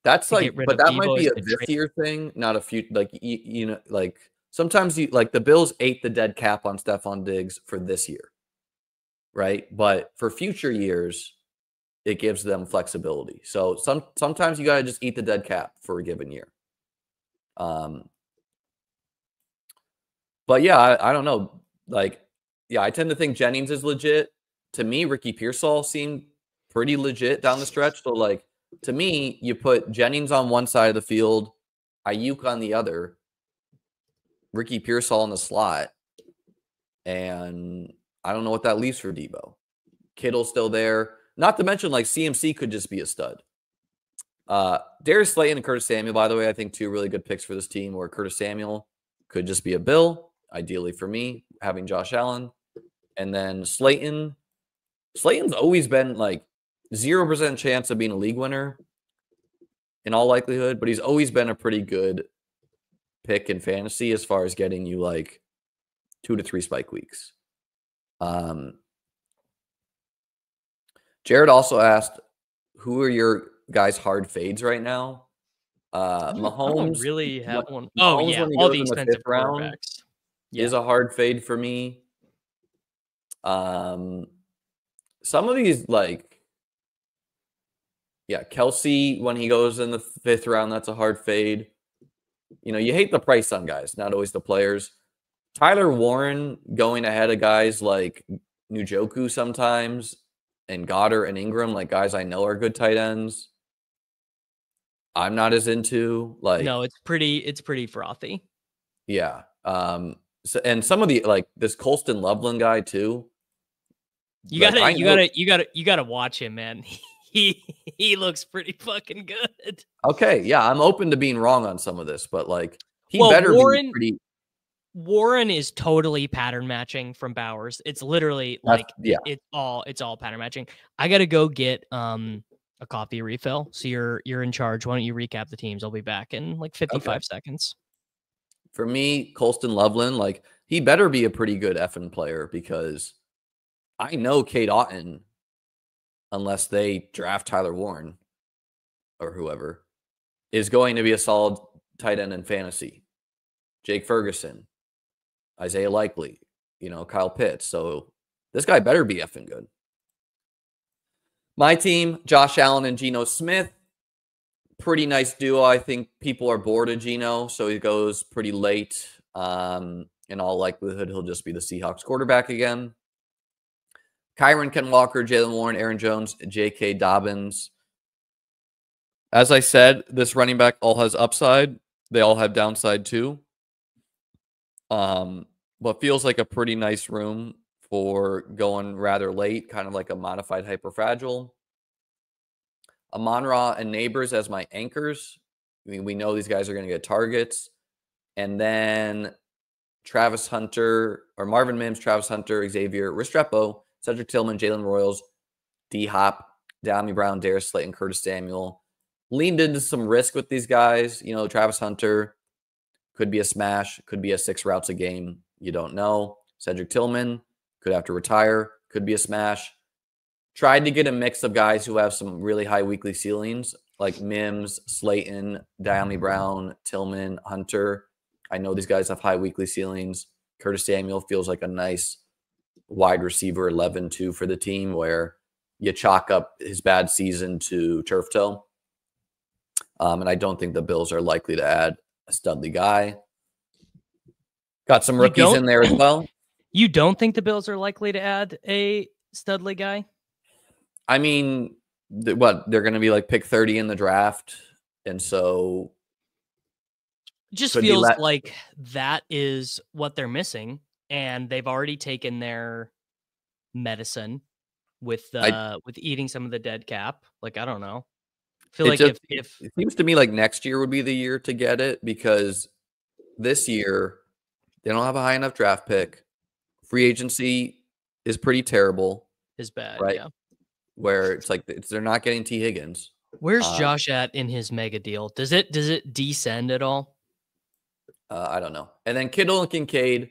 That's like, but that might be a this year thing, not a few. Like you know, like sometimes you like the Bills ate the dead cap on Stephon Diggs for this year, right? But for future years, it gives them flexibility. So sometimes you got to just eat the dead cap for a given year. But yeah, I don't know. Like, yeah, I tend to think Jennings is legit. To me, Ricky Pearsall seemed pretty legit down the stretch. So like, to me, you put Jennings on one side of the field, Ayuk on the other, Ricky Pearsall in the slot, and I don't know what that leaves for Debo. Kittle's still there. Not to mention, like, CMC could just be a stud. Darius Slayton and Curtis Samuel, by the way, I think 2 really good picks for this team, where Curtis Samuel could just be a Bill, ideally for me, having Josh Allen. And then Slayton's always been, like, 0% chance of being a league winner in all likelihood, but he's always been a pretty good pick in fantasy as far as getting you, like, 2 to 3 spike weeks. Jared also asked, who are your guys' hard fades right now? Mahomes. I don't really have one. Mahomes, yeah, when he all goes the in the expensive 5th round, is a hard fade for me. Some of these, like, Kelsey, when he goes in the 5th round, that's a hard fade. You know, you hate the price on guys, not always the players. Tyler Warren going ahead of guys like Njoku sometimes, and Goddard and Ingram, like guys I know are good tight ends. I'm not as into. Like, no, it's pretty frothy. Yeah. So, and some of the, like, this Colston Loveland guy too. You gotta watch him, man. He looks pretty fucking good. Okay, yeah, I'm open to being wrong on some of this, but like be pretty. Warren is totally pattern matching from Bowers. It's literally like it's all pattern matching. I gotta go get a coffee refill. So you're in charge. Why don't you recap the teams? I'll be back in like 55 seconds. For me, Colston Loveland, like, he better be a pretty good effing player, because I know Kate Otten, unless they draft Tyler Warren or whoever, is going to be a solid tight end in fantasy. Jake Ferguson, Isaiah Likely, you know, Kyle Pitts. So this guy better be effing good. My team, Josh Allen and Geno Smith. Pretty nice duo. I think people are bored of Geno, so he goes pretty late. In all likelihood, he'll just be the Seahawks quarterback again. Kyron, Ken Walker, Jalen Warren, Aaron Jones, J.K. Dobbins. As I said, this running back all has upside. They all have downside too. But feels like a pretty nice room for going rather late, kind of like a modified hyperfragile. Amon-Ra and Neighbors as my anchors. I mean, we know these guys are going to get targets. And then Travis Hunter, or Marvin Mims, Travis Hunter, Xavier, Restrepo, Cedric Tillman, Jalen Royals, D-Hop, Dami Brown, Darius Slayton, Curtis Samuel. Leaned into some risk with these guys. You know, Travis Hunter could be a smash, could be a 6 routes a game. You don't know. Cedric Tillman could have to retire, could be a smash. Tried to get a mix of guys who have some really high weekly ceilings, like Mims, Slayton, Dami Brown, Tillman, Hunter. I know these guys have high weekly ceilings. Curtis Samuel feels like a nice wide receiver 11-2 for the team, where you chalk up his bad season to turf toe. And I don't think the Bills are likely to add a Studley guy. Got some rookies in there as well. You don't think the Bills are likely to add a Studley guy? I mean, what, they're going to be like pick 30 in the draft. And so it just feels like that is what they're missing. And they've already taken their medicine with eating some of the dead cap. Like, I don't know. I feel like if it seems to me like next year would be the year to get it, because this year they don't have a high enough draft pick. Free agency is pretty terrible. Is bad, right? Yeah. Where it's like they're not getting T. Higgins. Where's Josh at in his mega deal? Does it descend at all? I don't know. And then Kittle and Kincaid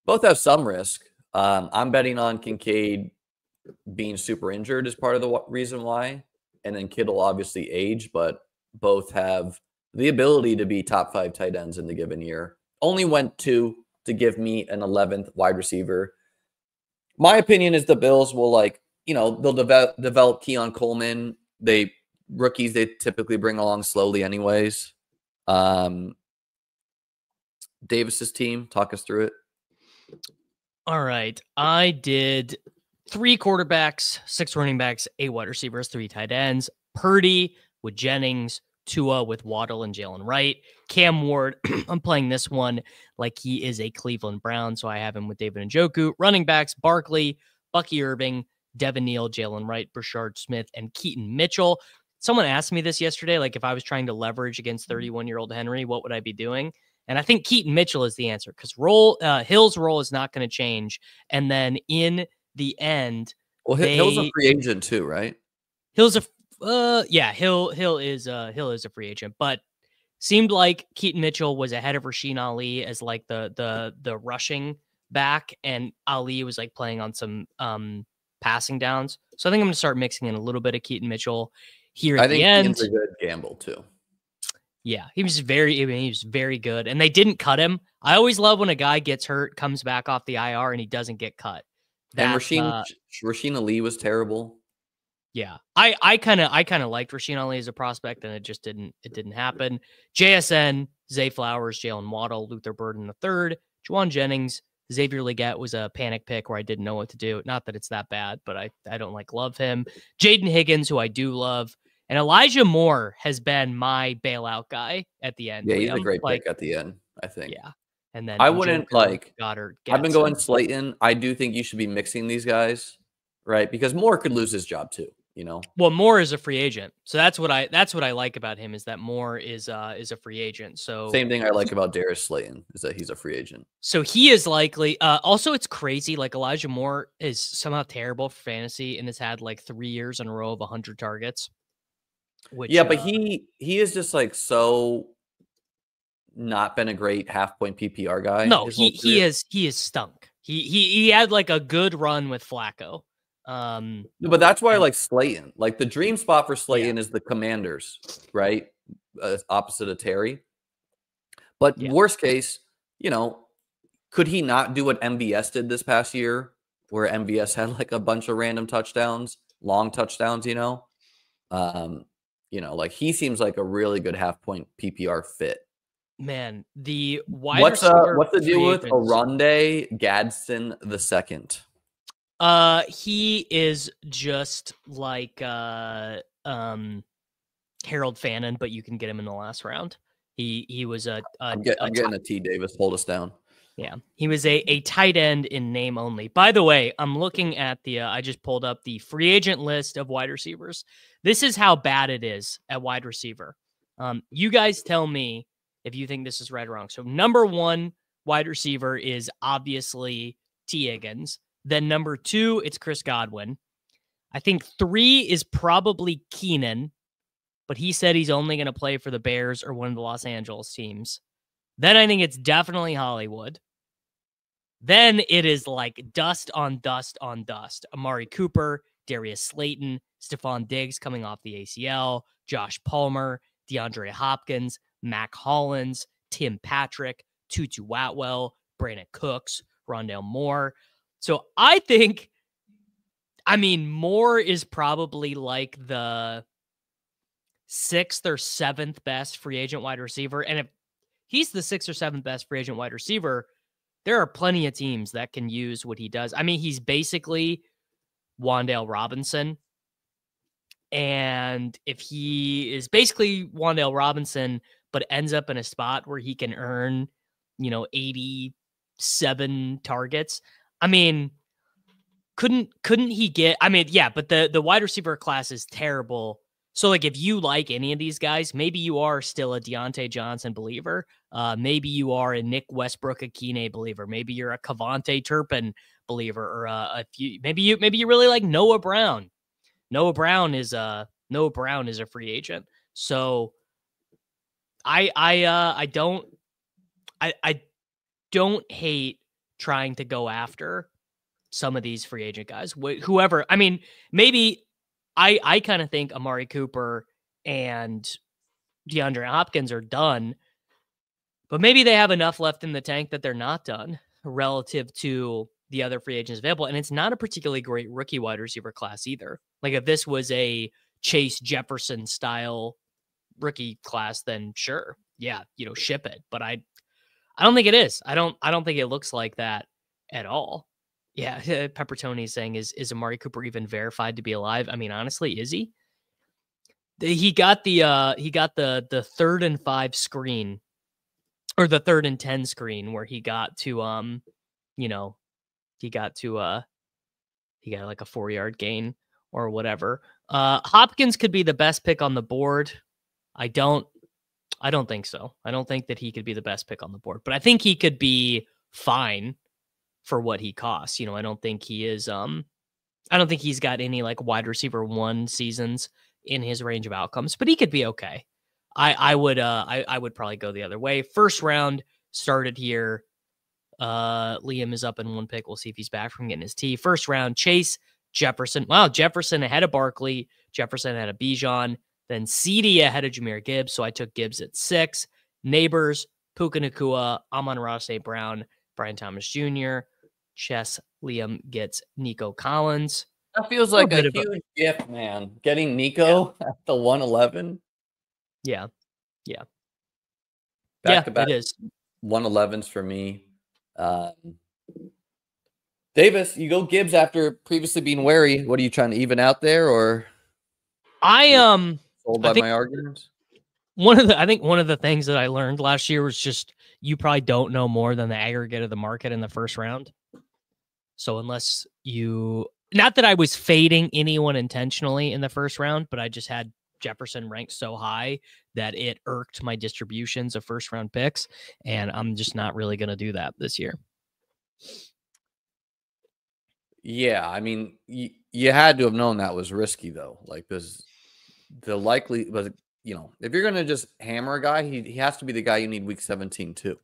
both have some risk. I'm betting on Kincaid being super injured as part of the reason why. And then Kittle obviously age, but both have the ability to be top 5 tight ends in the given year. Only went 2 to give me an 11th wide receiver. My opinion is the Bills will, like, you know, they'll develop Keon Coleman. Rookies they typically bring along slowly anyways. Davis's team, talk us through it. All right. I did 3 quarterbacks, 6 running backs, 8 wide receivers, 3 tight ends. Purdy with Jennings, Tua with Waddle and Jalen Wright. Cam Ward, I'm playing this one like he is a Cleveland Brown, so I have him with David Njoku. Running backs, Barkley, Bucky Irving, Devin Neal, Jalen Wright, Brashard Smith, and Keaton Mitchell. Someone asked me this yesterday, like if I was trying to leverage against 31-year-old Henry, what would I be doing? And I think Keaton Mitchell is the answer, because Hill's role is not going to change. And then in the end, well, Hill's a free agent too, right? Hill's a Hill is a free agent, but seemed like Keaton Mitchell was ahead of Rasheen Ali as like the rushing back, and Ali was like playing on some passing downs. So I think I'm going to start mixing in a little bit of Keaton Mitchell here at the end. I think Keaton's a good gamble too. Yeah, he was very good, and they didn't cut him. I always love when a guy gets hurt, comes back off the IR, and he doesn't get cut. And Rasheen Ali was terrible. Yeah, I kind of liked Rasheen Ali as a prospect, and it didn't happen. JSN, Zay Flowers, Jalen Waddle, Luther Burden III, Juwan Jennings, Xavier Legette was a panic pick where I didn't know what to do. Not that it's that bad, but I don't love him. Jaden Higgins, who I do love. And Elijah Moore has been my bailout guy at the end. Yeah, he's a great pick at the end, I think. Yeah. And then I wouldn't Goddard. I've been going Slayton. I do think you should be mixing these guys, right? Because Moore could lose his job too, you know. Well, Moore is a free agent. So that's what I like about him, is that Moore is a free agent. So same thing I like about Darius Slayton is that he's a free agent. So he is likely also, it's crazy, like Elijah Moore is somehow terrible for fantasy and has had like 3 years in a row of 100 targets. Which, yeah, but he is just like so not been a great half-point PPR guy. No, he is stunk. He had like a good run with Flacco. No, but that's why I like Slayton. Like the dream spot for Slayton is the Commanders, right? Opposite of Terry. But worst case, you know, could he not do what MVS did this past year, where MVS had like a bunch of random touchdowns? long touchdowns, you know. Like he seems like a really good half-point PPR fit. Man, the wide receiver what's the deal with agents, Oronde Gadsden II? he is just like Harold Fannin, but you can get him in the last round. He was I'm getting a T, Davis. Hold us down. Yeah, he was a tight end in name only. By the way, I'm looking at the I just pulled up the free agent list of wide receivers. This is how bad it is at wide receiver. You guys tell me if you think this is right or wrong. So number 1 wide receiver is obviously T. Higgins. Then number 2, it's Chris Godwin. I think 3 is probably Keenan, but he said he's only going to play for the Bears or one of the Los Angeles teams. Then I think it's definitely Hollywood. Then it is like dust on dust on dust. Amari Cooper, Darius Slayton, Stephon Diggs coming off the ACL, Josh Palmer, DeAndre Hopkins, Mac Hollins, Tim Patrick, Tutu Atwell, Brandon Cooks, Rondale Moore. So I think, Moore is probably like the 6th or 7th best free agent wide receiver. And if he's the 6th or 7th best free agent wide receiver, there are plenty of teams that can use what he does. He's basically Wan'Dale Robinson. And if he is basically Wan'Dale Robinson, but ends up in a spot where he can earn, 87 targets, couldn't he get, but the wide receiver class is terrible. So like if you like any of these guys, maybe you are still a Deontay Johnson believer. Maybe you are a Nick Westbrook-Akine believer. Maybe you're a Kavonte Turpin believer, or maybe you really like Noah Brown. Noah Brown is a free agent. So I don't hate trying to go after some of these free agent guys. Whoever, maybe I kind of think Amari Cooper and DeAndre Hopkins are done, but maybe they have enough left in the tank that they're not done relative to the other free agents available. And it's not a particularly great rookie wide receiver class either. Like if this was a Chase Jefferson style rookie class, then sure. Yeah. Ship it. But I don't think it is. I don't think it looks like that at all. Yeah. Pepper Tony is saying, is Amari Cooper even verified to be alive? Honestly, is he? He got the 3rd and 5 screen, or the 3rd and 10 screen, where he got to he got like a 4-yard gain or whatever. Hopkins could be the best pick on the board. I don't think so. I don't think that he could be the best pick on the board, but I think he could be fine for what he costs. I don't think he is, I don't think he's got any like wide receiver 1 seasons in his range of outcomes, but he could be okay. I would probably go the other way. First round started here. Liam is up in 1 pick. We'll see if he's back from getting his tee. First round, Chase, Jefferson. Wow, Jefferson ahead of Barkley. Jefferson ahead of Bijan. Then CD ahead of Jahmyr Gibbs. So I took Gibbs at 6. Neighbors, Puka Nacua, Amon-Ra St. Brown, Brian Thomas Jr. Chess, Liam gets Nico Collins. That feels like a huge gift, man. Getting Nico at the 111. Yeah. Yeah. Back to back. It is. 111s for me. Davis, you go Gibbs after previously being wary. What are you trying to even out there, or sold by my arguments? I think one of the things that I learned last year was just you probably don't know more than the aggregate of the market in the first round. So unless not that I was fading anyone intentionally in the first round, but I just had Jefferson ranked so high that it irked my distributions of first round picks. And I'm just not really going to do that this year. Yeah. You had to have known that was risky though. Like if you're going to just hammer a guy, he has to be the guy you need week 17 too.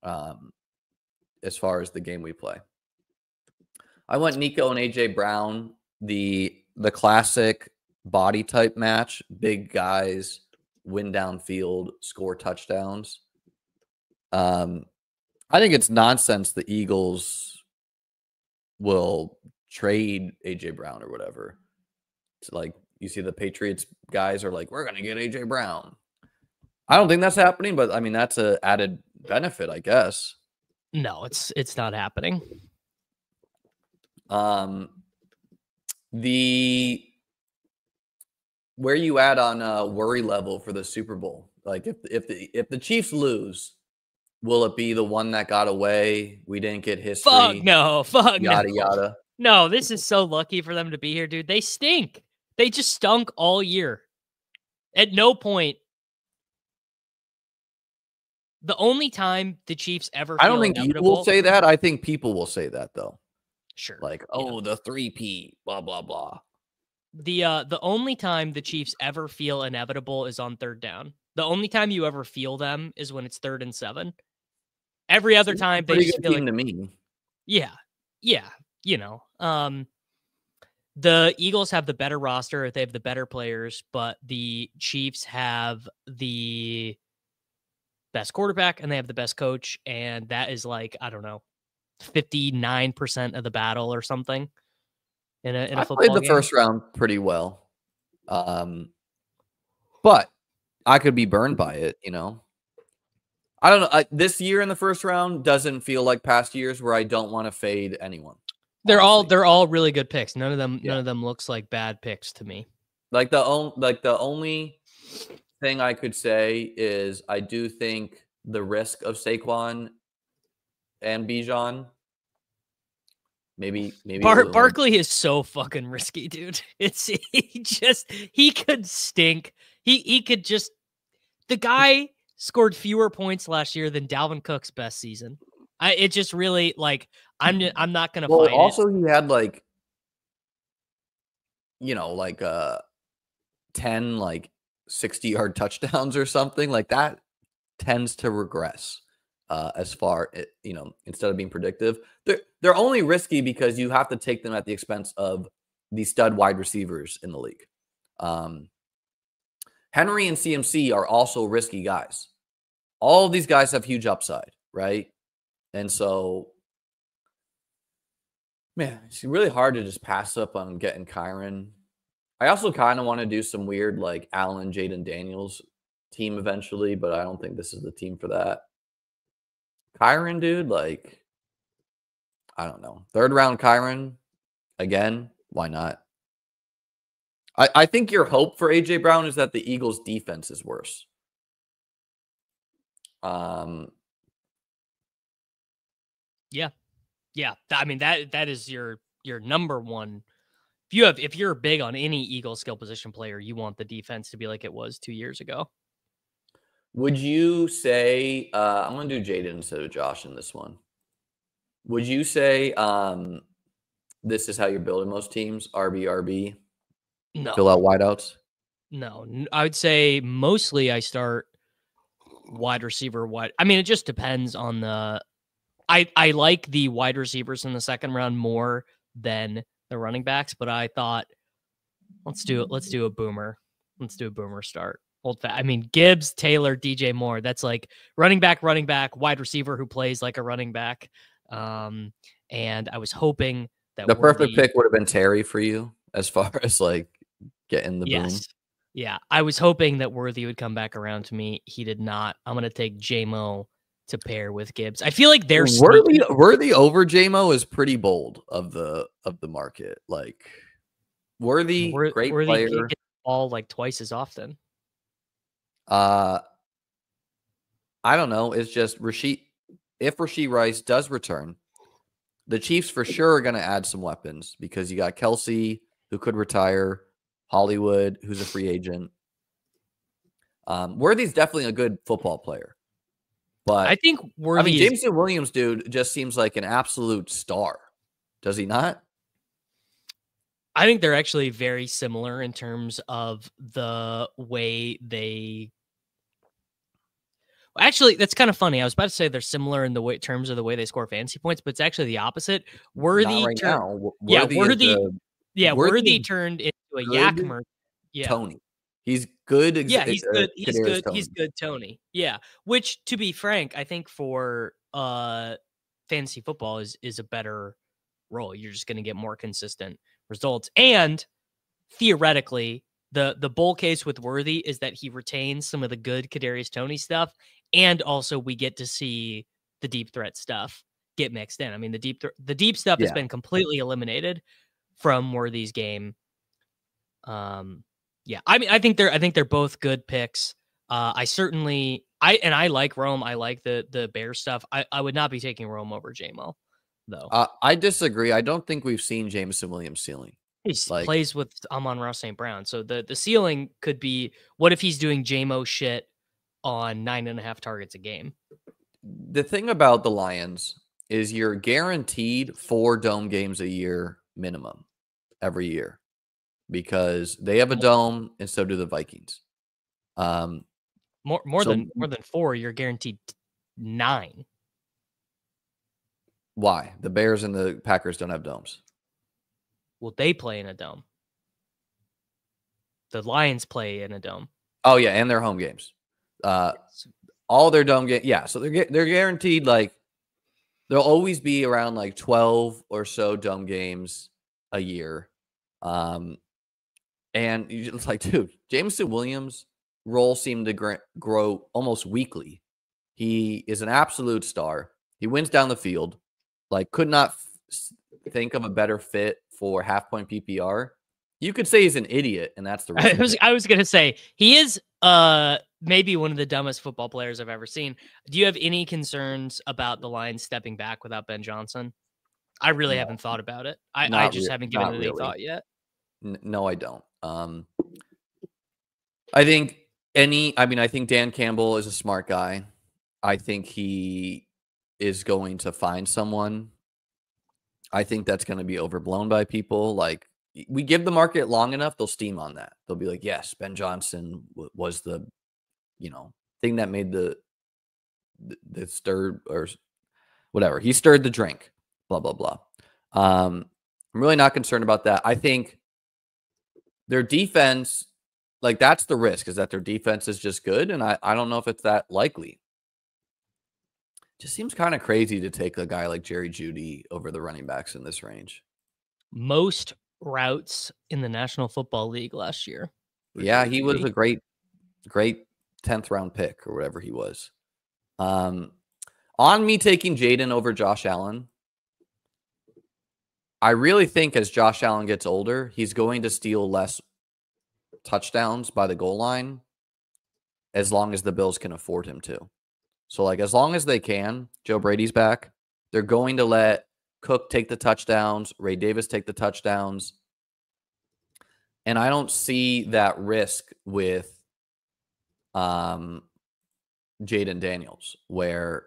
As far as the game we play. I went Nico and AJ Brown, the classic body type match, big guys, win downfield, score touchdowns. I think it's nonsense the Eagles will trade AJ Brown or whatever. It's like you see the Patriots guys are like, we're gonna get AJ Brown. I don't think that's happening, but I mean that's a added benefit, I guess. No, it's not happening. The where you at on worry level for the Super Bowl? Like if the Chiefs lose, will it be the one that got away? We didn't get history. Fuck no. Yada yada. No, this is so lucky for them to be here, dude. They stink. They just stunk all year. At no point. The only time the Chiefs ever feel I don't think you will say that. I think people will say that though. Sure. Like, oh, the 3P, blah, blah, blah. The only time the Chiefs ever feel inevitable is on third down. The only time you ever feel them is when it's 3rd and 7. Every other time they just feel like to me. Yeah. Yeah. You know. The Eagles have the better roster, they have the better players, but the Chiefs have the best quarterback and they have the best coach, and that is like, I don't know, 59% of the battle or something in a football played the game. first round pretty well. But I could be burned by it, you know. I don't know. This year in the first round doesn't feel like past years where I don't want to fade anyone. They're all really good picks. None of them looks like bad picks to me. Like the only thing I could say is I do think the risk of Saquon and Bijan maybe Barkley is so fucking risky, dude. He could stink. He could just, the guy scored fewer points last year than Dalvin Cook's best season. It just really, like, I'm not gonna fight also it. He had like, you know, like 10 like 60-yard touchdowns or something like that tends to regress as far, you know, instead of being predictive. They're only risky because you have to take them at the expense of the stud wide receivers in the league. Henry and CMC are also risky guys. All of these guys have huge upside, right? And so, man, it's really hard to just pass up on getting Kyron. I also kind of want to do some weird, like, Allen, Jaden Daniels team eventually, but I don't think this is the team for that. Kyron, dude, like, I don't know. 3rd round Kyron, again, why not? I think your hope for AJ Brown is that the Eagles' defense is worse. Yeah. I mean, that is your number one. If you're big on any Eagles skill position player, you want the defense to be like it was 2 years ago. Would you say I'm going to do Jaden instead of Josh in this one? Would you say this is how you're building most teams? RB? No. Fill out wideouts? No. I would say mostly I start wide receiver. I mean, it just depends on the. I like the wide receivers in the 2nd round more than the running backs, but I thought let's do a boomer. Let's do a boomer start. I mean, Gibbs, Taylor, DJ Moore. That's like running back, wide receiver who plays like a running back. And I was hoping that the perfect pick would have been Terry for you as far as like getting the boom. Yeah. I was hoping that Worthy would come back around to me. He did not. I'm going to take JMO to pair with Gibbs. I feel like they're Worthy over JMO is pretty bold of the market. Like Worthy, great player. He gets the ball like twice as often. I don't know. It's just if Rashee Rice does return, the Chiefs for sure are going to add some weapons because you got Kelsey, who could retire, Hollywood, who's a free agent. Worthy's definitely a good football player. But I think Worthy Jameson Williams, dude, just seems like an absolute star. Does he not? I think they're actually very similar in terms of the way they. Actually, that's kind of funny. I was about to say they're similar in the terms of the way they score fantasy points, but it's actually the opposite. Worthy Worthy turned into a Yakmer. Yeah. Tony. He's good. He's good. He's good, Tony. Yeah. Which, to be frank, I think for fantasy football is a better role. You're just going to get more consistent results. And theoretically, the bull case with Worthy is that he retains some of the good Kadarius Toney stuff, and also we get to see the deep threat stuff get mixed in. I mean, the deep stuff has Yeah. been completely eliminated from Worthy's game. Yeah, I mean, I think they're both good picks. I like Rome. I like the Bear stuff. I would not be taking Rome over JMO, though. I disagree. I don't think we've seen Jameson Williams' ceiling. He Like, plays with Amon-Ra St. Brown, so the ceiling could be, what if he's doing JMO shit on 9.5 targets a game? the thing about the Lions is you're guaranteed 4 dome games a year minimum every year because they have a dome and so do the Vikings. More So than 4, you're guaranteed 9. why? The Bears and the Packers don't have domes. Well, they play in a dome. The Lions play in a dome. Oh yeah, and their home games. All their dome games. Yeah, so they're guaranteed like there'll always be around like 12 or so dome games a year. And it's like, dude, Jameson Williams' role seemed to grow almost weekly. He is an absolute star. He wins down the field. Like, could not think of a better fit for half-point PPR. You could say he's an idiot, and that's the reason. I was gonna say he is maybe one of the dumbest football players I've ever seen. Do you have any concerns about the Lions stepping back without Ben Johnson? I really haven't thought about it. I just haven't given it any thought yet. No, I don't. I think I think Dan Campbell is a smart guy. I think he is going to find someone. I think that's going to be overblown by people. Like, we give the market long enough, they'll steam on that. They'll be like, yes, Ben Johnson was the, thing that made the stirred or whatever. He stirred the drink, blah, blah, blah. I'm really not concerned about that. I think their defense, like, that's the risk, is that their defense is just good. And I don't know if it's that likely. Just seems kind of crazy to take a guy like Jerry Jeudy over the running backs in this range. Most routes in the National Football League last year. Yeah, he was a great 10th round pick or whatever he was. On me taking Jaden over Josh Allen, I really think as Josh Allen gets older, he's going to steal less touchdowns by the goal line as long as the Bills can afford him to. So, like, as long as they can, Joe Brady's back, they're going to let Cook take the touchdowns, Ray Davis take the touchdowns. And I don't see that risk with Jaden Daniels, where,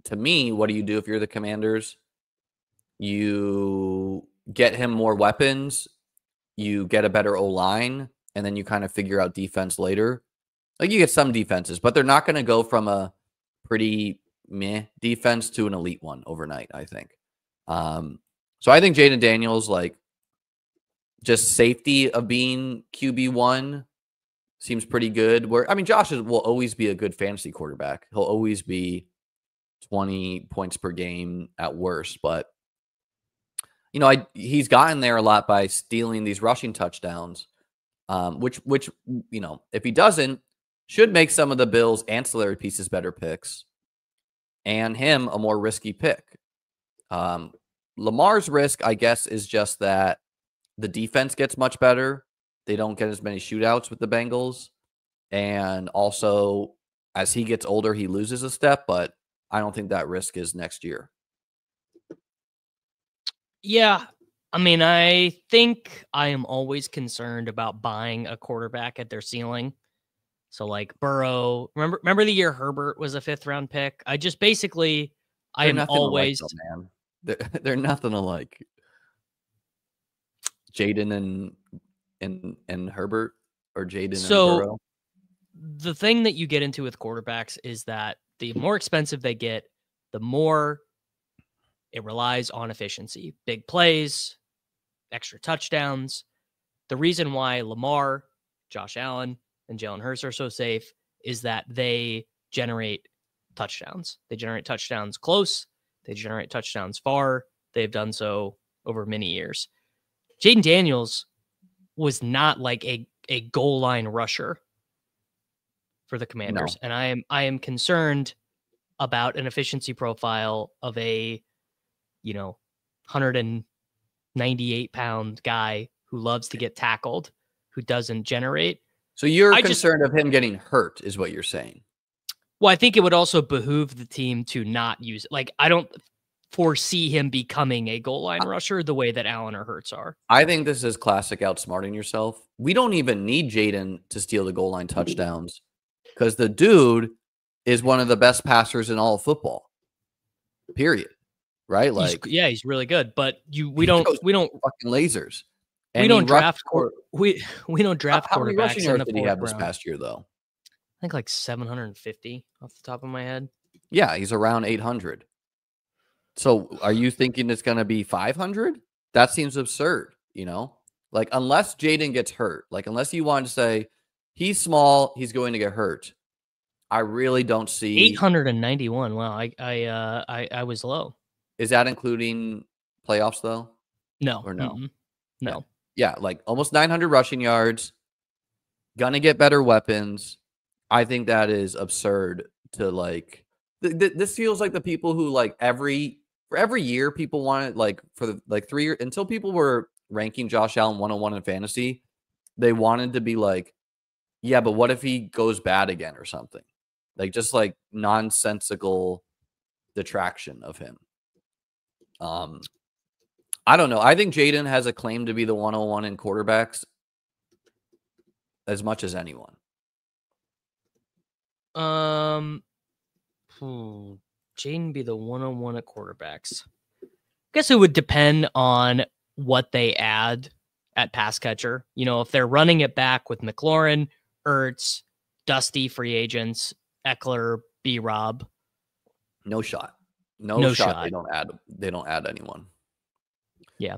to me, what do you do if you're the Commanders? You get him more weapons, you get a better O-line, and then you kind of figure out defense later. Like, you get some defenses, but they're not going to go from a pretty meh defense to an elite one overnight, I think. So I think Jaden Daniels, like, just safety of being QB1 seems pretty good. Where, I mean, Josh will always be a good fantasy quarterback. He'll always be 20 points per game at worst, but he's gotten there a lot by stealing these rushing touchdowns, which if he doesn't, should make some of the Bills' ancillary pieces better picks and him a more risky pick. Lamar's risk, I guess, is just that the defense gets much better. They don't get as many shootouts with the Bengals. And also, as he gets older, he loses a step, but I don't think that risk is next year. Yeah. I mean, I think I am always concerned about buying a quarterback at their ceiling. So, like, Burrow, remember the year Herbert was a 5th round pick? I just basically, I am always, man. They're nothing alike. Jaden and Herbert, or Jaden and Burrow. The thing that you get into with quarterbacks is that the more expensive they get, the more it relies on efficiency, big plays, extra touchdowns. The reason why Lamar, Josh Allen, and Jalen Hurts are so safe is that they generate touchdowns. They generate touchdowns close. They generate touchdowns far. They've done so over many years. Jaden Daniels was not like a goal line rusher for the No. Commanders. And I am concerned about an efficiency profile of a, 198-pound guy who loves to get tackled, who doesn't generate. So you're concerned of him getting hurt, is what you're saying. Well, I think it would also behoove the team to not use it. Like, I don't foresee him becoming a goal line rusher the way that Allen or Hurts are. I think this is classic outsmarting yourself. We don't even need Jaden to steal the goal line touchdowns because the dude is one of the best passers in all of football. Period. Right? Like, he's really good. But we don't fucking lasers. And we don't draft we don't draft how many quarterbacks rushing yards in the did he have this round. past year, though? I think like 750 off the top of my head. Yeah, he's around 800. So are you thinking it's going to be 500? That seems absurd, Like, unless Jaden gets hurt, like, unless you want to say he's small, he's going to get hurt. I really don't see 891. Wow, I was low. Is that including playoffs though? No. Or no? Mm-mm. No. Yeah, like almost 900 rushing yards. Gonna get better weapons. I think that is absurd to like. This feels like the people who like every year people wanted like for the 3 years until people were ranking Josh Allen 101 in fantasy. They wanted to be like, yeah, but what if he goes bad again or something? Like just like nonsensical detraction of him. I don't know. I think Jaden has a claim to be the 101 in quarterbacks as much as anyone. Jaden be the 101 at quarterbacks. I guess it would depend on what they add at pass catcher. If they're running it back with McLaurin, Ertz, Dusty free agents, Eckler, B-Rob. No shot. No shot. They don't add anyone. Yeah.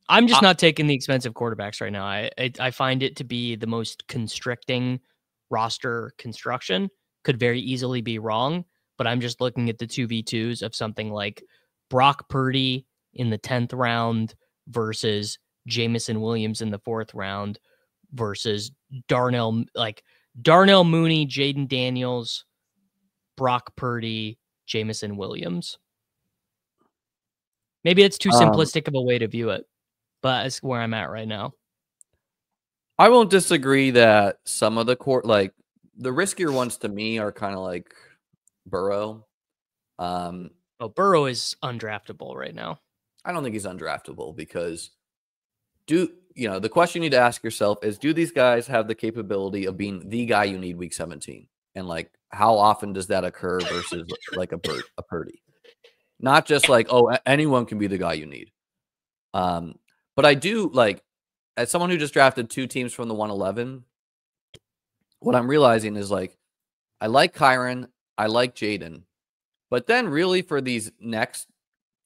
I'm just not taking the expensive quarterbacks right now. I find it to be the most constricting roster construction. Could very easily be wrong, but I'm just looking at the 2v2s of something like Brock Purdy in the 10th round versus Jamison Williams in the 4th round versus Darnell Mooney, Jaden Daniels, Brock Purdy, Jamison Williams. Maybe it's too simplistic of a way to view it, but it's where I'm at right now. I won't disagree that some of the the riskier ones to me are kind of like Burrow. Burrow is undraftable right now. I don't think he's undraftable because the question you need to ask yourself is, do these guys have the capability of being the guy you need week 17? And like, how often does that occur versus like a Purdy? Not just like, oh, anyone can be the guy you need. But I do like, as someone who just drafted 2 teams from the 111, what I'm realizing is like, I like Kyron, I like Jaden, but then really for these next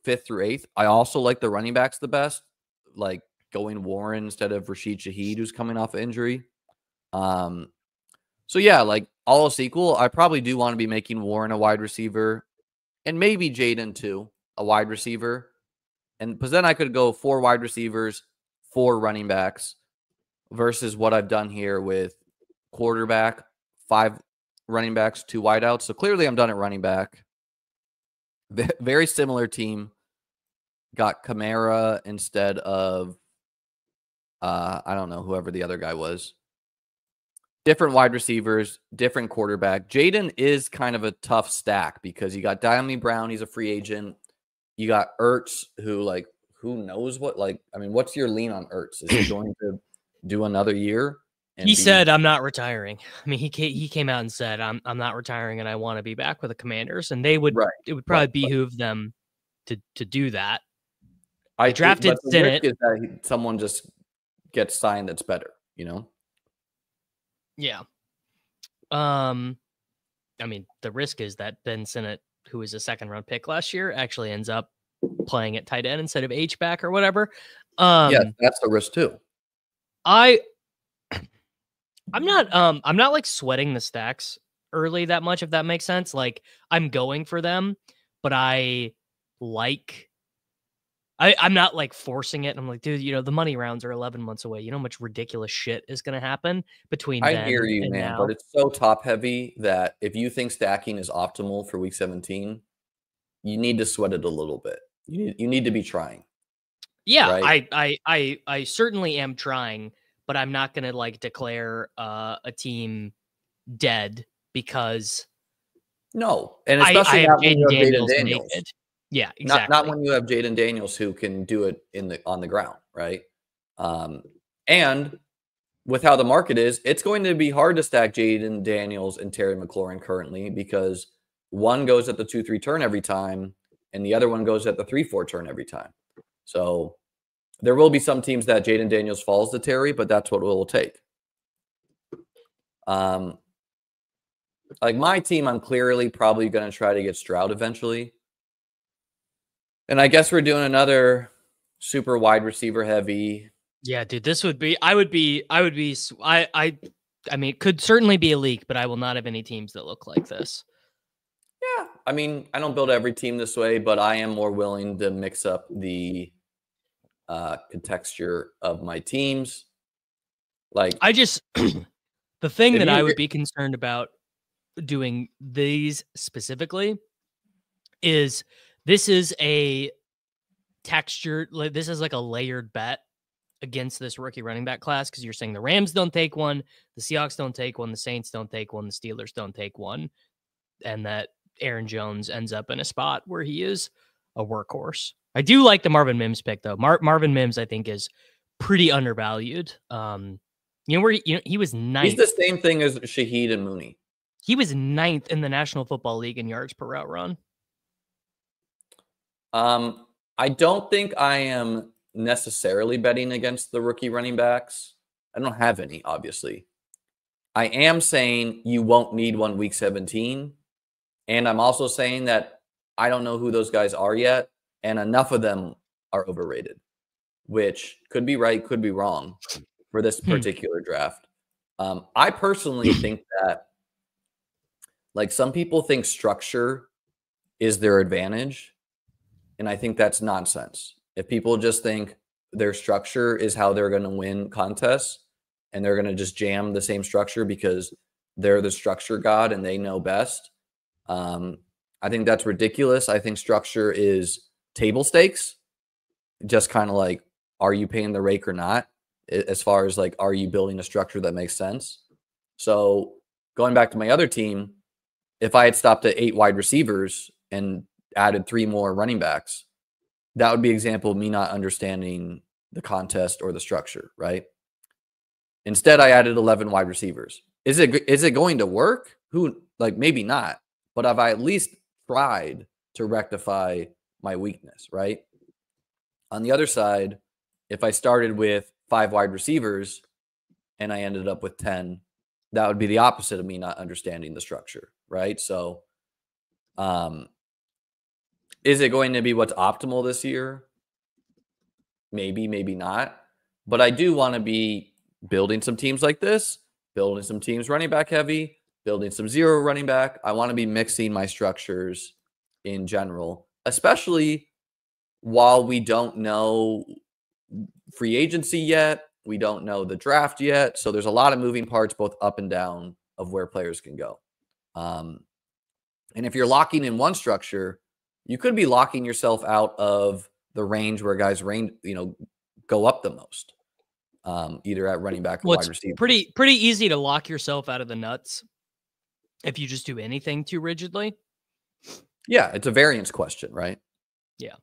5th through 8th, I also like the running backs the best, like going Warren instead of Rashid Shaheed, who's coming off an injury. So yeah, like all else equal, I probably do want to be making Warren a wide receiver. And maybe Jaden too, a wide receiver. And because then I could go 4 wide receivers, 4 running backs versus what I've done here with quarterback, 5 running backs, 2 wideouts. So clearly I'm done at running back. Very similar team. Got Kamara instead of, I don't know, whoever the other guy was. Different wide receivers, different quarterback. Jaden is kind of a tough stack because you got Diami Brown. He's a free agent. You got Ertz, who knows what, what's your lean on Ertz? Is he going to do another year? He said, I'm not retiring. I mean, he came out and said, I'm not retiring and I want to be back with the Commanders. And it would probably behoove them to do that. I drafted Sinnott. Is that someone just gets signed that's better, Yeah. I mean, the risk is that Ben Sinnott, who was a 2nd round pick last year, actually ends up playing at tight end instead of H-back or whatever. Yeah, that's the risk too. I'm not like sweating the stacks early that much, if that makes sense. Like, I'm going for them, but I I'm not like forcing it. I'm like, dude, the money rounds are 11 months away. You know how much ridiculous shit is going to happen between I then hear you, and man, but now? it's so top heavy that if you think stacking is optimal for week 17, you need to sweat it a little bit. You need to be trying, Yeah, right? I certainly am trying, but I'm not going to like declare a team dead because No, and I especially have not when you Jaden have Jaden Daniels Daniels. naked. Yeah, Not exactly. when you have Jaden Daniels who can do it on the ground, right? And with how the market is, it's going to be hard to stack Jaden Daniels and Terry McLaurin currently because one goes at the 2-3 turn every time, and the other one goes at the 3-4 turn every time. So there will be some teams that Jaden Daniels falls to Terry, but that's what it will take. Like my team, I'm clearly probably going to try to get Stroud eventually. And I guess we're doing another super wide receiver heavy. Yeah, dude, this would be I mean, it could certainly be a leak, but I will not have any teams that look like this. Yeah, I mean, I don't build every team this way, but I am more willing to mix up the contexture of my teams. Like, I just the thing if that I you, would be concerned about doing these specifically is this is a texture, like this is like a layered bet against this rookie running back class because you're saying the Rams don't take one, the Seahawks don't take one, the Saints don't take one, the Steelers don't take one, and that Aaron Jones ends up in a spot where he is a workhorse. I do like the Marvin Mims pick though. Marvin Mims, I think, is pretty undervalued. Where he was he's the ninth. same thing as Shaheed and Mooney. He was ninth in the National Football League in yards per route run. I don't think I am necessarily betting against the rookie running backs. I don't have any, obviously. I am saying you won't need one week 17. And I'm also saying that I don't know who those guys are yet. And enough of them are overrated, which could be right, could be wrong for this particular draft. I personally think that, like, some people think structure is their advantage. And I think that's nonsense. If people just think their structure is how they're going to win contests and they're going to just jam the same structure because they're the structure god and they know best, I think that's ridiculous. I think structure is table stakes, just kind of like, are you paying the rake or not? As far as like, are you building a structure that makes sense? So going back to my other team, if I had stopped at 8 wide receivers and added 3 more running backs, that would be an example of me not understanding the contest or the structure, right? Instead, I added 11 wide receivers. Is it going to work? Maybe not, but have I at least tried to rectify my weakness, right? On the other side, if I started with 5 wide receivers and I ended up with 10, that would be the opposite of me not understanding the structure, right? So, is it going to be what's optimal this year? Maybe, maybe not. But I do want to be building some teams like this, building some teams running back heavy, building some zero running back. I want to be mixing my structures in general, especially while we don't know free agency yet. We don't know the draft yet. So there's a lot of moving parts, both up and down, of where players can go. And if you're locking in one structure, you could be locking yourself out of the range where guys go up the most, either at running back or Well, wide it's receiver. pretty easy to lock yourself out of the nuts if you just do anything too rigidly. Yeah, it's a variance question, right? Yeah.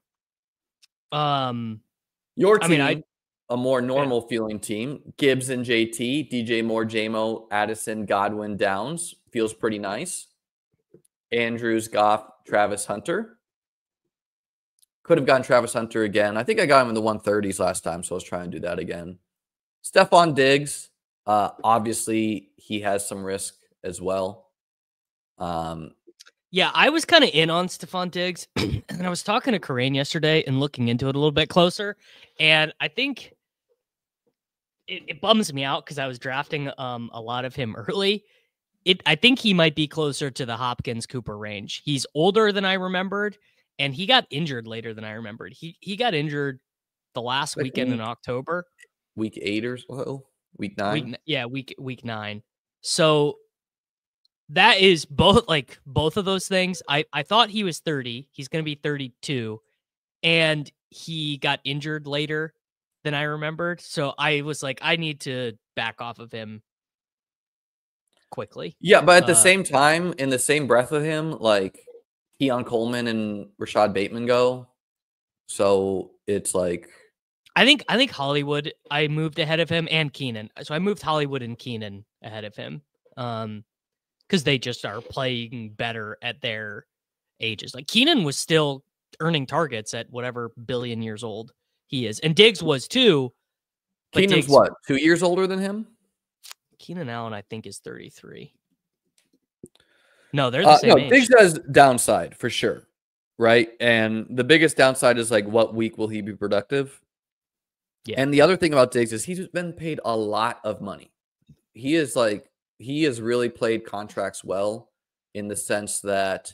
Your I mean, team, a more yeah. normal feeling team, Gibbs and JT, DJ Moore, JMO, Addison, Godwin, Downs, feels pretty nice. Andrews, Goff, Travis Hunter. Could have gotten Travis Hunter again. I think I got him in the 130s last time, so I was trying to do that again. Stephon Diggs, obviously he has some risk as well. Yeah, I was kind of in on Stephon Diggs, and then I was talking to Corain yesterday and looking into it a little bit closer, and I think it bums me out because I was drafting a lot of him early. I think he might be closer to the Hopkins Cooper range. He's older than I remembered, and he got injured later than I remembered. He got injured the last Like weekend in October. week 8 or so, week 9. Week 9. So that is both of those things. I thought he was 30. He's going to be 32, and he got injured later than I remembered. So I was like, I need to back off of him quickly. Yeah, but at the same time, in the same breath of him, like Keon Coleman and Rashad Bateman go. So it's like I think Hollywood I moved ahead of him, and Keenan. So I moved Hollywood and Keenan ahead of him. Because they just are playing better at their ages. Like Keenan was still earning targets at whatever billion years old he is. And Diggs was too. But Keenan's what, 2 years older than him? Keenan Allen, I think, is 33. No, they're the same age. Diggs has downside for sure, right? And the biggest downside is like, what week will he be productive? Yeah. And the other thing about Diggs is he's been paid a lot of money. He has really played contracts well in the sense that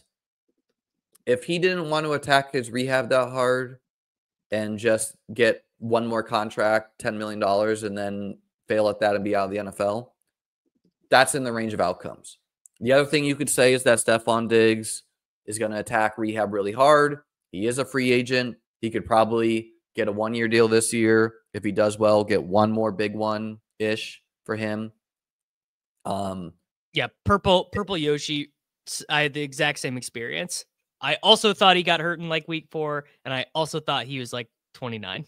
if he didn't want to attack his rehab that hard and just get one more contract, $10 million, and then fail at that and be out of the NFL, that's in the range of outcomes. The other thing you could say is that Stephon Diggs is going to attack rehab really hard. He is a free agent. He could probably get a 1-year deal this year. If he does well, get one more big one-ish for him. Yeah, Purple Yoshi, I had the exact same experience. I also thought he got hurt in like week 4, and I also thought he was like 29.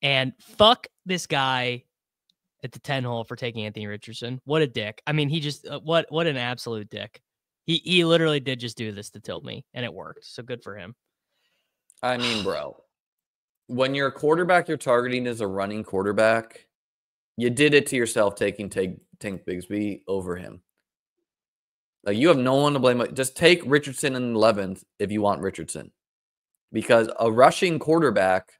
And fuck this guy at the 10 hole for taking Anthony Richardson. What a dick. I mean, he just what an absolute dick. He literally did just do this to tilt me, and it worked. So good for him. I mean, bro, when your quarterback you're targeting is a running quarterback, you did it to yourself taking Tank Bigsby over him. Like, you have no one to blame. Just take Richardson in 11th if you want Richardson. Because a rushing quarterback,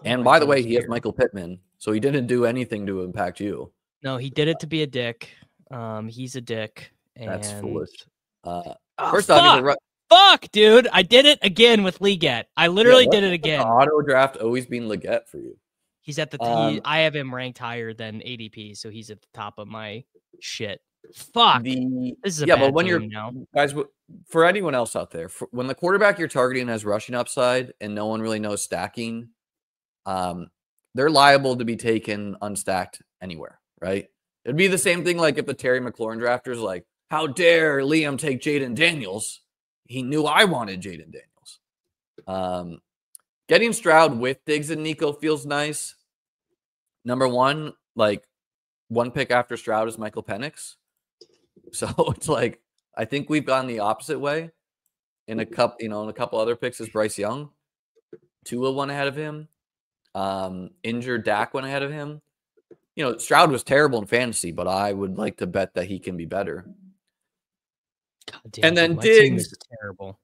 and by the way, he has Michael Pittman, so he didn't do anything to impact you. No, he did it to be a dick. He's a dick. And... That's foolish. First off, fuck, dude. I did it again with Leggett. I literally did it again. Auto draft always been Leggett for you. He's at the I have him ranked higher than ADP, so he's at the top of my shit. Fuck. This is a bad but when team you're now. Guys, for anyone else out there, when the quarterback you're targeting has rushing upside and no one really knows stacking, they're liable to be taken unstacked anywhere, right? It'd be the same thing like if the Terry McLaurin drafters like, how dare Liam take Jaden Daniels? He knew I wanted Jaden Daniels. Getting Stroud with Diggs and Nico feels nice. Number one, like one pick after Stroud is Michael Penix. So it's like, I think we've gone the opposite way. In a couple other picks is Bryce Young. Tua went ahead of him. Injured Dak went ahead of him. Stroud was terrible in fantasy, but I would like to bet that he can be better. God damn, and then my Diggs team is terrible.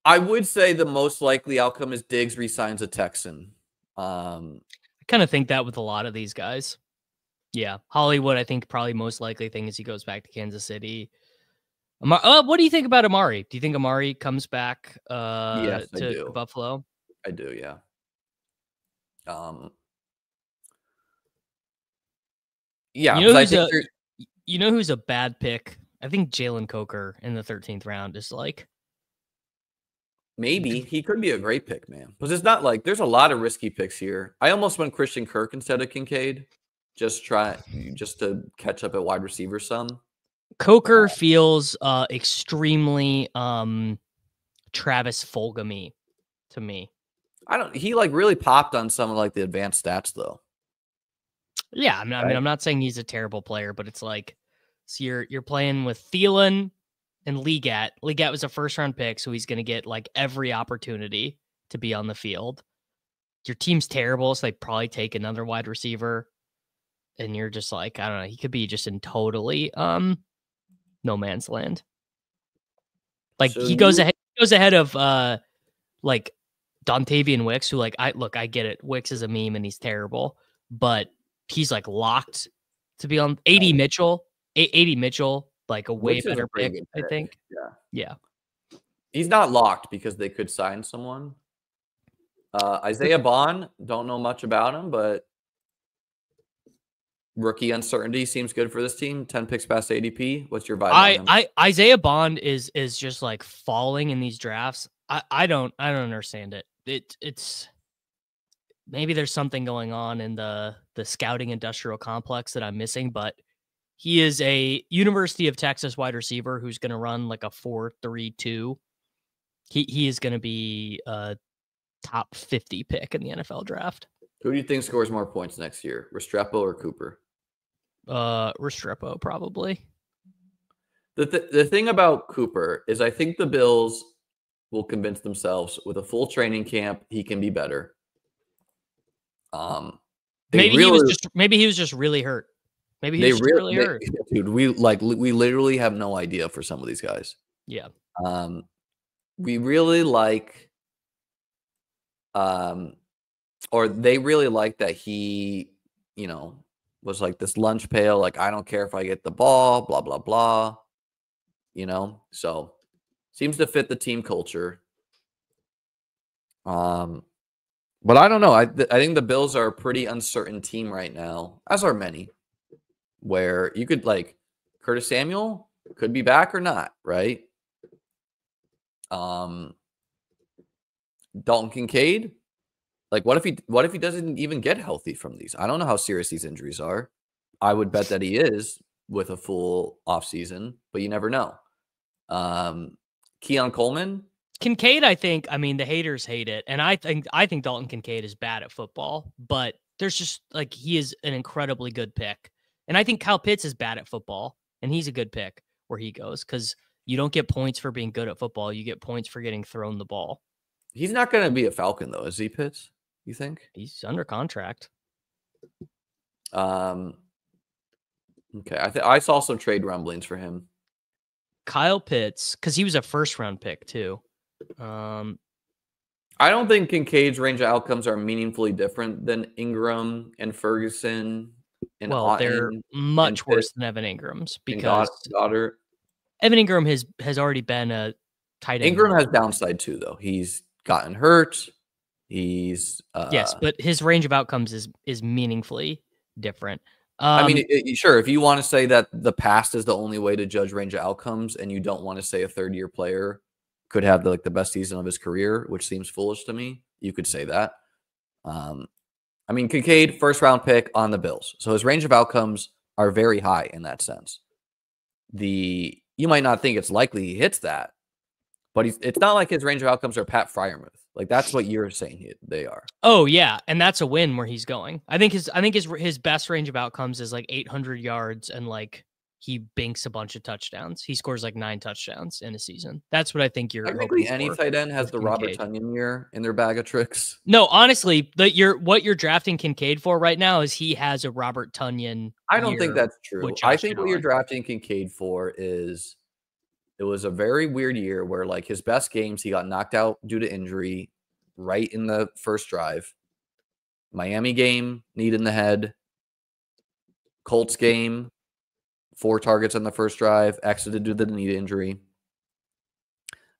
I would say the most likely outcome is Diggs resigns a Texan. I kind of think that with a lot of these guys. Yeah, Hollywood, I think probably most likely thing is he goes back to Kansas City. What do you think about Amari? Do you think Amari comes back Yes, to Buffalo? I do, yeah. Yeah, you know who's a bad pick? I think Jalen Coker in the 13th round is like. Maybe he could be a great pick, man. But it's not like there's a lot of risky picks here. I almost went Christian Kirk instead of Kincaid. Just to catch up at wide receiver some. Coker feels extremely Travis Fulgham-y to me. He like really popped on some of like the advanced stats though. Yeah, I'm not saying he's a terrible player, but it's like, so you're playing with Thielen and Leggett. Leggett was a first-round pick, so he's going to get like every opportunity to be on the field. Your team's terrible, so they probably take another wide receiver, and you're just like, I don't know, he could be just in totally no man's land. Like he goes ahead of like Dontavian Wicks, who like I get it. Wicks is a meme and he's terrible, but he's like locked to be on. 80 Mitchell, like a way better pick, I think. Yeah. He's not locked because they could sign someone. Isaiah Bond, don't know much about him, but rookie uncertainty seems good for this team. 10 picks past ADP. What's your vibe on him? Isaiah Bond is just like falling in these drafts. I don't understand it. It's maybe there's something going on in the scouting industrial complex that I'm missing, but he is a University of Texas wide receiver who's going to run like a 4.32. He is going to be a top 50 pick in the NFL draft. Who do you think scores more points next year, Restrepo or Cooper? Restrepo probably. The thing about Cooper is I think the Bills will convince themselves with a full training camp he can be better. Maybe he was just really hurt. Maybe he was really hurt. Dude, we literally have no idea for some of these guys. Yeah. We really like or they really like that he, was like this lunch pail, like I don't care if I get the ball, blah blah blah. So seems to fit the team culture. But I don't know. I think the Bills are a pretty uncertain team right now, as are many, where you could like Curtis Samuel could be back or not, right? Dalton Kincaid, like what if he doesn't even get healthy from these? I don't know how serious these injuries are. I would bet that he is with a full offseason, but you never know. Keon Coleman. Kincaid, I think, the haters hate it. And I think Dalton Kincaid is bad at football, but there's just like, he is an incredibly good pick. And I think Kyle Pitts is bad at football and he's a good pick where he goes. Cause you don't get points for being good at football. You get points for getting thrown the ball. He's not going to be a Falcon though. Is he, Pitts? You think? He's under contract. Okay. I saw some trade rumblings for him. Kyle Pitts, cause he was a first round pick too. I don't think Kincaid's range of outcomes are meaningfully different than Ingram and Ferguson. And they're much worse than Evan Ingram's because Goddard. Evan Ingram has already been a tight end. Ingram has downside too, though. He's gotten hurt. He's yes, but his range of outcomes is meaningfully different. Sure. If you want to say that the past is the only way to judge range of outcomes, and you don't want to say a third-year player could have the best season of his career, which seems foolish to me, you could say that. Kincaid, first round pick on the Bills. So his range of outcomes are very high in that sense. You might not think it's likely he hits that, but it's not like his range of outcomes are Pat Fryermuth. Like that's what you're saying they are. Oh yeah, and that's a win where he's going. I think his best range of outcomes is like 800 yards and like he binks a bunch of touchdowns. He scores like 9 touchdowns in a season. That's what I think you're technically any tight end has the Robert Tonyan year in their bag of tricks. No, honestly, what you're drafting Kincaid for right now is he has a Robert Tonyan. I don't think that's true. I think what you're drafting Kincaid for is it was a very weird year where like his best games he got knocked out due to injury right in the first drive. Miami game, knee in the head. Colts game, 4 targets on the first drive, exited due to the knee injury.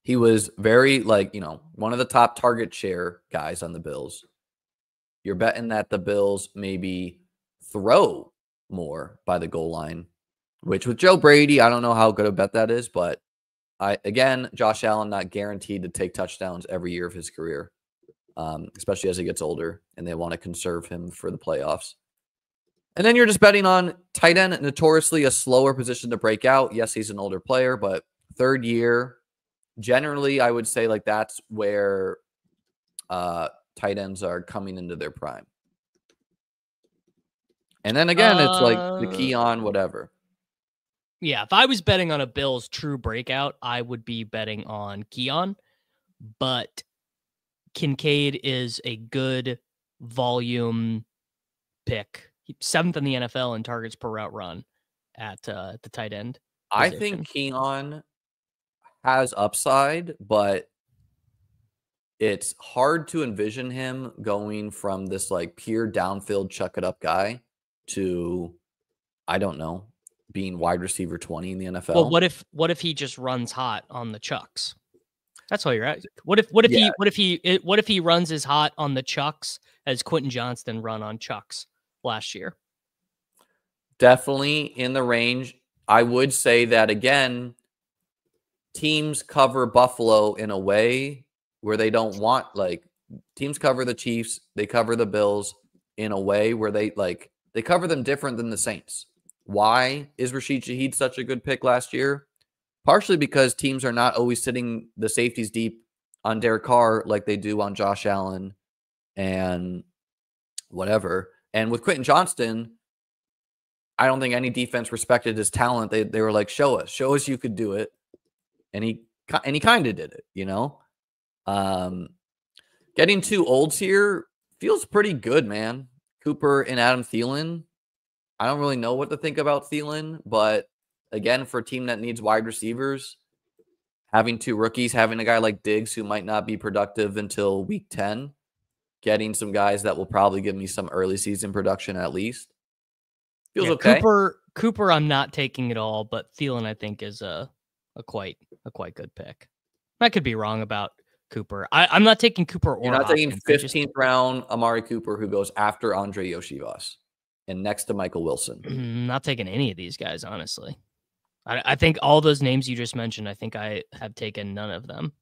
He was very, one of the top target share guys on the Bills. You're betting that the Bills maybe throw more by the goal line, which with Joe Brady, I don't know how good a bet that is, but Josh Allen not guaranteed to take touchdowns every year of his career, especially as he gets older, and they want to conserve him for the playoffs. And then you're just betting on tight end, notoriously a slower position to break out. Yes, he's an older player, but third year, generally, I would say like that's where tight ends are coming into their prime. And then again, it's like the Keon, whatever. Yeah, if I was betting on a Bills true breakout, I would be betting on Keon. But Kincaid is a good volume pick. 7th in the NFL in targets per route run at the tight end position. I think Keon has upside, but it's hard to envision him going from this like pure downfield chuck it up guy to, I don't know, being wide receiver 20 in the NFL. Well, what if he just runs hot on the chucks? That's all you're at. What if he runs as hot on the chucks as Quentin Johnston run on chucks last year? Definitely in the range. I would say that again, teams cover Buffalo in a way where they don't want, like, teams cover the Chiefs, they cover the Bills in a way where they cover them different than the Saints. Why is Rashid Shaheed such a good pick last year? Partially because teams are not always sitting the safeties deep on Derek Carr like they do on Josh Allen and whatever. And with Quentin Johnston, I don't think any defense respected his talent. They were like, show us you could do it. And he kind of did it, you know? Getting two olds here feels pretty good, man. Cooper and Adam Thielen. I don't really know what to think about Thielen, but again, for a team that needs wide receivers, having two rookies, having a guy like Diggs who might not be productive until week 10, getting some guys that will probably give me some early season production at least. Feels okay. Cooper, I'm not taking it all, but Thielen I think is a quite good pick. I could be wrong about Cooper. I'm not taking Cooper or You're not taking Hopkins. 15th round Amari Cooper, who goes after Andre Yoshivas and next to Michael Wilson. I'm not taking any of these guys, honestly. I think all those names you just mentioned, I think I have taken none of them.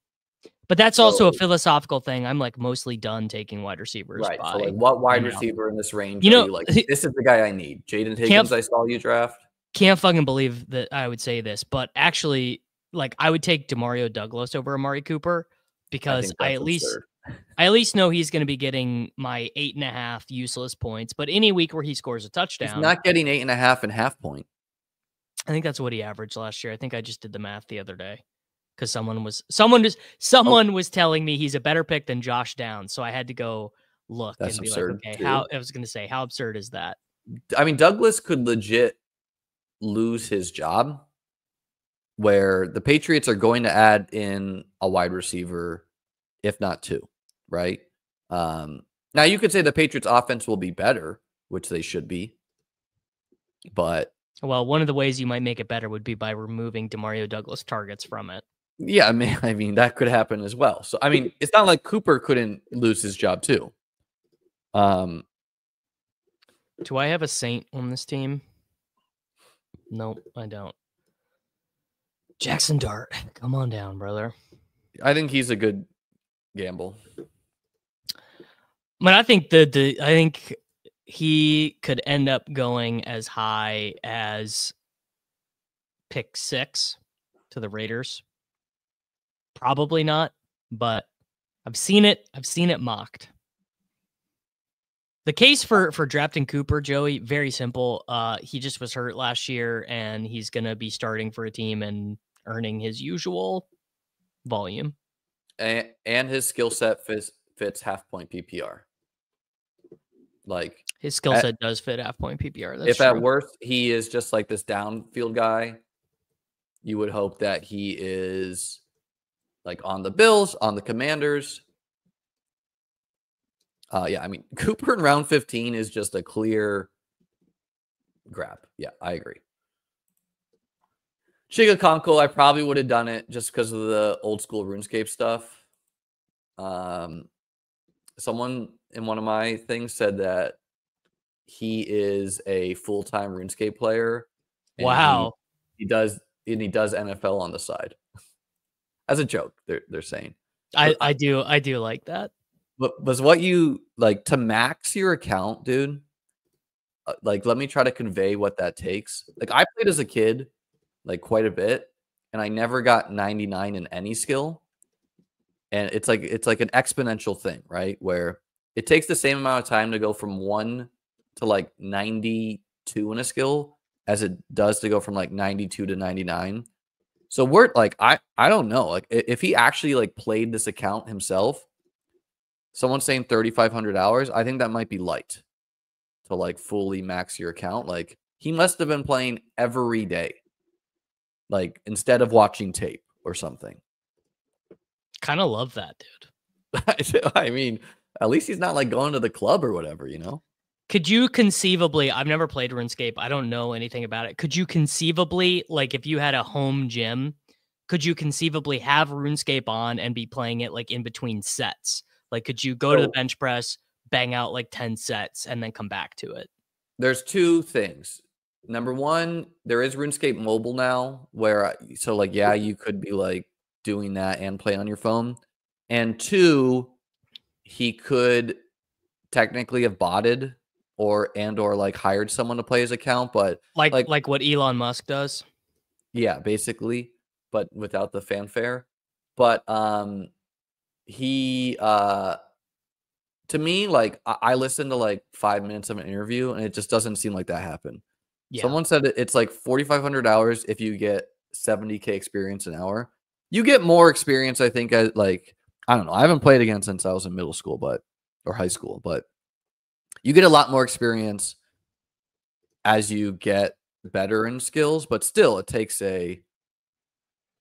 But that's also a philosophical thing. I'm like mostly done taking wide receivers. Right. So like, what wide receiver in this range are you like, this is the guy I need? Jaden Higgins, I saw you draft. Can't fucking believe that I would say this, but actually, like, I would take Demario Douglas over Amari Cooper because I at least know he's going to be getting my 8.5 useless points. But any week where he scores a touchdown, he's not getting 8.5 and half point. I think that's what he averaged last year. I think I just did the math the other day because someone was telling me he's a better pick than Josh Downs, so I had to go look and be absurd, like, okay, I was going to say, how absurd is that? I mean, Douglas could legit lose his job, where the Patriots are going to add in a wide receiver, if not two, right? Now you could say the Patriots offense will be better, which they should be, but one of the ways you might make it better would be by removing Demario Douglas targets from it. Yeah, I mean that could happen as well. So I mean, it's not like Cooper couldn't lose his job too. Do I have a Saint on this team? Nope, I don't. Jackson Dart, come on down, brother. I think he's a good gamble. But I think I think he could end up going as high as pick 6 to the Raiders. Probably not, but I've seen it mocked. The case for drafting Cooper, Joey, very simple. He just was hurt last year, and he's going to be starting for a team and earning his usual volume. And his skill set fits half-point PPR. Like, his skill set does fit half-point PPR. That's if true. At worst he is just like this downfield guy, you would hope that he is like on the Bills, on the Commanders. Yeah, I mean, Cooper in round 15 is just a clear grab. Yeah, I agree. Chigakonko, I probably would have done it just because of the old school RuneScape stuff. Someone in one of my things said that he is a full-time RuneScape player. Wow. He does NFL on the side. As a joke, they're saying. I do like that. But was what you like to max your account, dude? Like, let me try to convey what that takes. Like, I played as a kid, like quite a bit, and I never got 99 in any skill. And it's like an exponential thing, right? Where it takes the same amount of time to go from 1 to like 92 in a skill as it does to go from like 92 to 99. So we're like, I don't know. Like, if he actually like played this account himself, someone's saying 3,500 hours. I think that might be light to like fully max your account. Like, he must have been playing every day, like instead of watching tape or something. Kind of love that, dude. I mean, at least he's not like going to the club or whatever, you know? Could you conceivably, I've never played RuneScape, I don't know anything about it. Could you conceivably, like if you had a home gym, could you conceivably have RuneScape on and be playing it like in between sets? Like, could you go to the bench press, bang out like 10 sets, and then come back to it? There's two things. Number one, there is RuneScape mobile now, where so like yeah, you could be like doing that and play on your phone. And two, he could technically have botted or like hired someone to play his account, but like what Elon Musk does. Yeah, basically, but without the fanfare. But he to me, like I listened to like 5 minutes of an interview and it just doesn't seem like that happened. Yeah. Someone said it's like 4,500 hours if you get 70K experience an hour. You get more experience, I think, like I don't know. I haven't played again since I was in middle school, or high school, but you get a lot more experience as you get better in skills, but still it takes a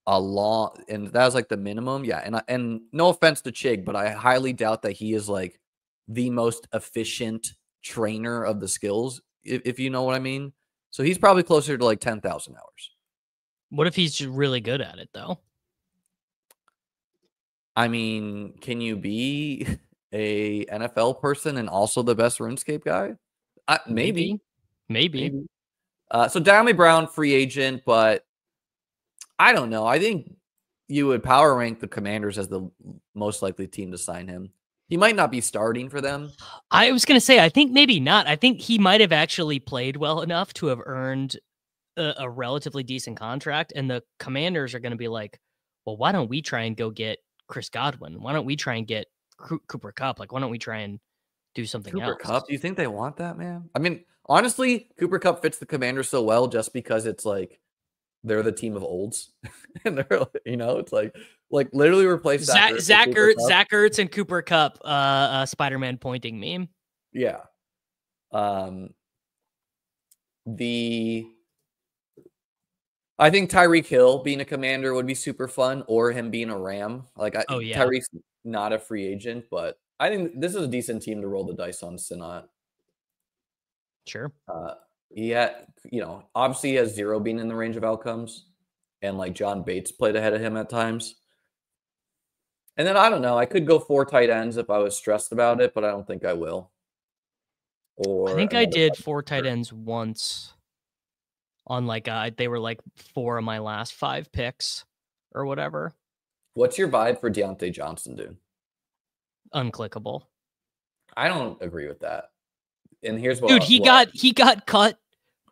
long, and that was like the minimum. Yeah. And no offense to Chig, but I highly doubt that he is like the most efficient trainer of the skills, if you know what I mean. So he's probably closer to like 10,000 hours. What if he's just really good at it though? I mean, can you be a NFL person and also the best RuneScape guy? Maybe. So Diamond Brown, free agent, but I don't know. I think you would power rank the Commanders as the most likely team to sign him. He might not be starting for them. I was going to say, I think maybe not. I think he might have actually played well enough to have earned a relatively decent contract. And the Commanders are going to be like, well, why don't we try and go get Chris Godwin? Why don't we try and get Cooper Kupp? Like, why don't we try and do something else? Cooper Kupp? Do you think they want that, man? I mean, honestly, Cooper Kupp fits the Commanders so well just because it's like they're the team of olds. And they're, it's like literally replace Zach Ertz and Cooper Kupp, Spider-Man pointing meme. Yeah. I think Tyreek Hill being a Commander would be super fun, or him being a Ram. Tyreek's not a free agent, but I think this is a decent team to roll the dice on Sinat. Sure. Obviously he has 0 being in the range of outcomes, and like John Bates played ahead of him at times. And then I don't know, I could go 4 tight ends if I was stressed about it, but I don't think I will. I think I did 4 tight ends once on like they were like 4 of my last 5 picks or whatever. What's your vibe for Deontay Johnson, dude? Unclickable. I don't agree with that. And here's what, dude, he got cut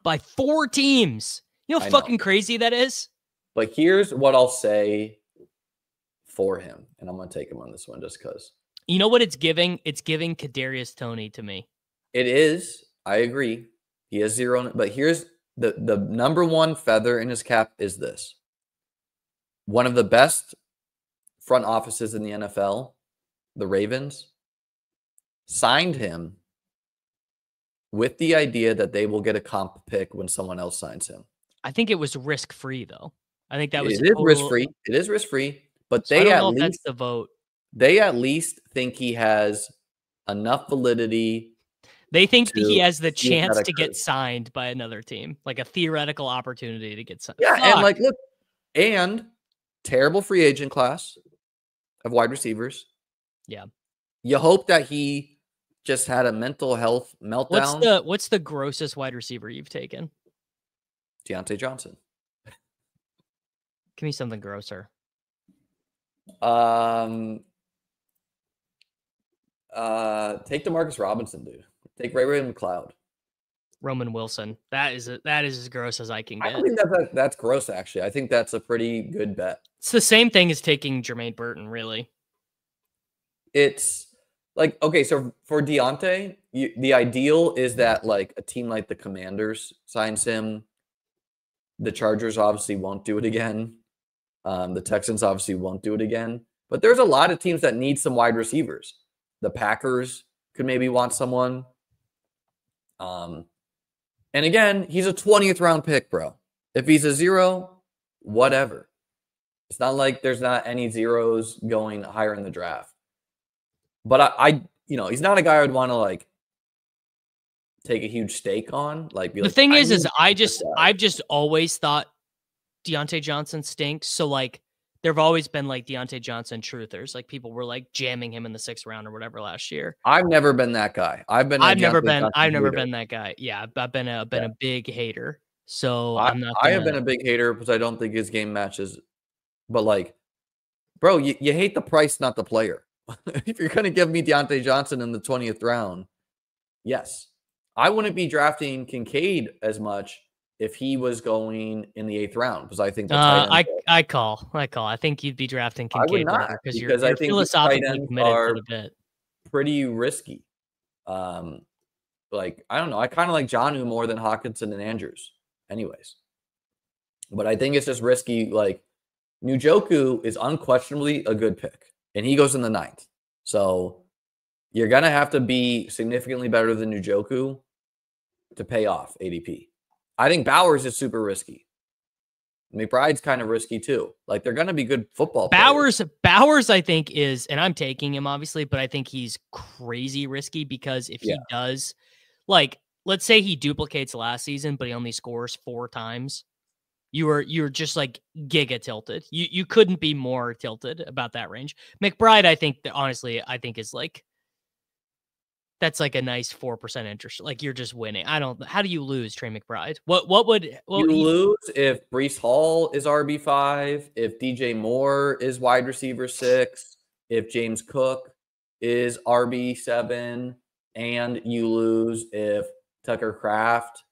by 4 teams. You know how fucking crazy that is? But here's what I'll say for him, and I'm going to take him on this one just because. You know what it's giving? It's giving Kadarius Toney to me. It is. I agree. He has 0, but here's the number one feather in his cap is this. One of the best front offices in the NFL, the Ravens, signed him with the idea that they will get a comp pick when someone else signs him. I think it was risk-free, though. I think that was risk-free. It is risk-free, but so they at least that's the vote. They at least think he has enough validity. They think that he has the chance to get signed by another team, like a theoretical opportunity to get signed. Yeah, and like look, and terrible free agent class of wide receivers. Yeah. You hope that he just had a mental health meltdown. What's the grossest wide receiver you've taken? Deontay Johnson. Give me something grosser. Take DeMarcus Robinson, dude. Take Ray McLeod. Roman Wilson. That is as gross as I can get. I think that's gross, actually. I think that's a pretty good bet. It's the same thing as taking Jermaine Burton, really. It's like, okay, so for Deontay, the ideal is that like a team like the Commanders signs him. The Chargers obviously won't do it again. The Texans obviously won't do it again. But there's a lot of teams that need some wide receivers. The Packers could maybe want someone. And again, he's a 20th round pick, bro. If he's a 0, whatever. It's not like there's not any zeros going higher in the draft. But he's not a guy I would want to like take a huge stake on. Like I've just always thought Deontay Johnson stinks. So like There've always been like Deontay Johnson truthers. Like people were like jamming him in the 6th round or whatever last year. I've never been that guy. I've never been that guy. Yeah, I've been a big hater. So I'm not I gonna. have been a big hater because I don't think his game matches. But like, bro, you hate the price, not the player. If you're gonna give me Deontay Johnson in the 20th round, yes, I wouldn't be drafting Kincaid as much if he was going in the 8th round because I think the tight end. I call. I think you'd be drafting I would Kincaid not because you're I think tight philosophically ends committed to are the bit. pretty risky. Like I don't know. I kind of like Jonnu more than Hawkinson and Andrews, anyways. But I think it's just risky. Like Njoku is unquestionably a good pick, and he goes in the 9th. So you're gonna have to be significantly better than Njoku to pay off ADP. I think Bowers is super risky. McBride's kind of risky too. Like they're gonna be good football players. Bowers, I think is, and I'm taking him obviously, but I think he's crazy risky because if he does, like, let's say he duplicates last season, but he only scores 4 times. You're just like giga tilted. You couldn't be more tilted about that range. McBride, I think that honestly, is like that's like a nice 4% interest. Like you're just winning. How do you lose Trey McBride? What would you lose if Breece Hall is RB5, if DJ Moore is wide receiver 6, if James Cook is RB7, and you lose if Tucker Kraft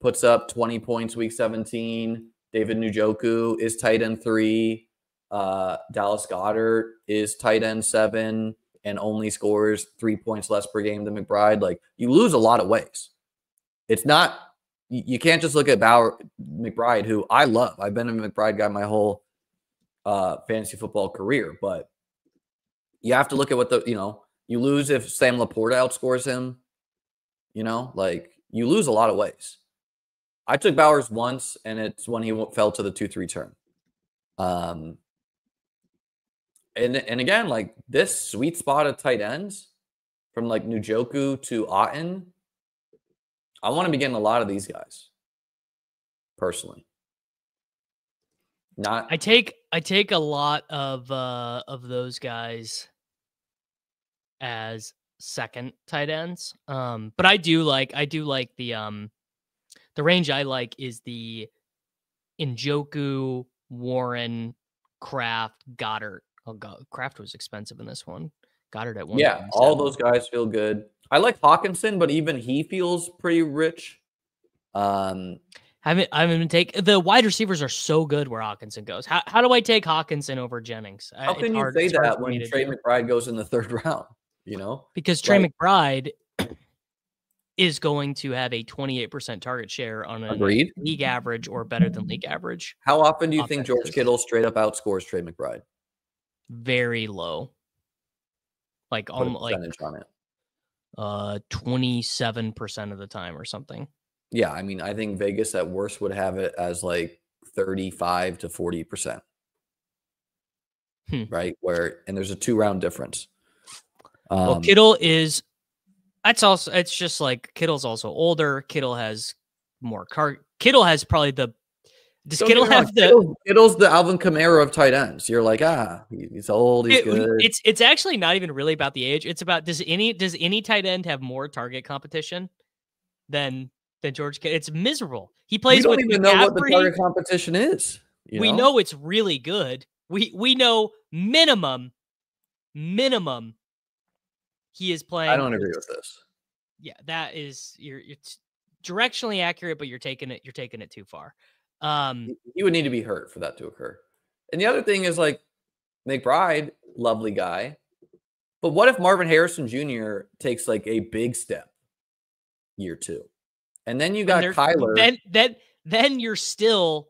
puts up 20 points week 17, David Njoku is tight end 3, Dallas Goedert is tight end 7, and only scores 3 points less per game than McBride. Like you lose a lot of ways. It's not, you can't just look at McBride, who I love. I've been a McBride guy my whole fantasy football career, but you have to look at what you lose if Sam Laporta outscores him, like you lose a lot of ways. I took Bowers once, and it's when he fell to the 2-3 turn. And again, like this sweet spot of tight ends from like Njoku to Otton, I want to be getting a lot of these guys personally. I take a lot of those guys as second tight ends. But I do like the range I like is the Njoku, Warren, Kraft, Goddard. Oh, Kraft was expensive in this one. Goddard at 1. Yeah, all those guys feel good. I like Hawkinson, but even he feels pretty rich. I haven't been take the wide receivers are so good where Hawkinson goes. How do I take Hawkinson over Jennings? How can you say that when Trey McBride goes in the 3rd round? Because Trey McBride is going to have a 28% target share on a league average or better than league average. How often do you think George Kittle straight up outscores Trey McBride? Very low. Like almost like on it. 27% of the time or something. Yeah, I mean, I think Vegas at worst would have it as like 35 to 40%. Right? And there's a 2-round difference. Well, Kittle is it's just like Kittle's also older. Kittle has more Kittle has probably Kittle's the Alvin Kamara of tight ends. You're like, he's old, he's good. It's actually not even really about the age. It's about does any tight end have more target competition than George Kittle? It's miserable. He plays with. We don't even know what the target competition is. We know it's really good. We know minimum. He is playing. I don't agree with this. Yeah, that is you're directionally accurate, but you're taking it too far. He would need to be hurt for that to occur. And the other thing is like McBride, lovely guy. But what if Marvin Harrison Jr. takes like a big step year 2? And then you got Kyler. Then you're still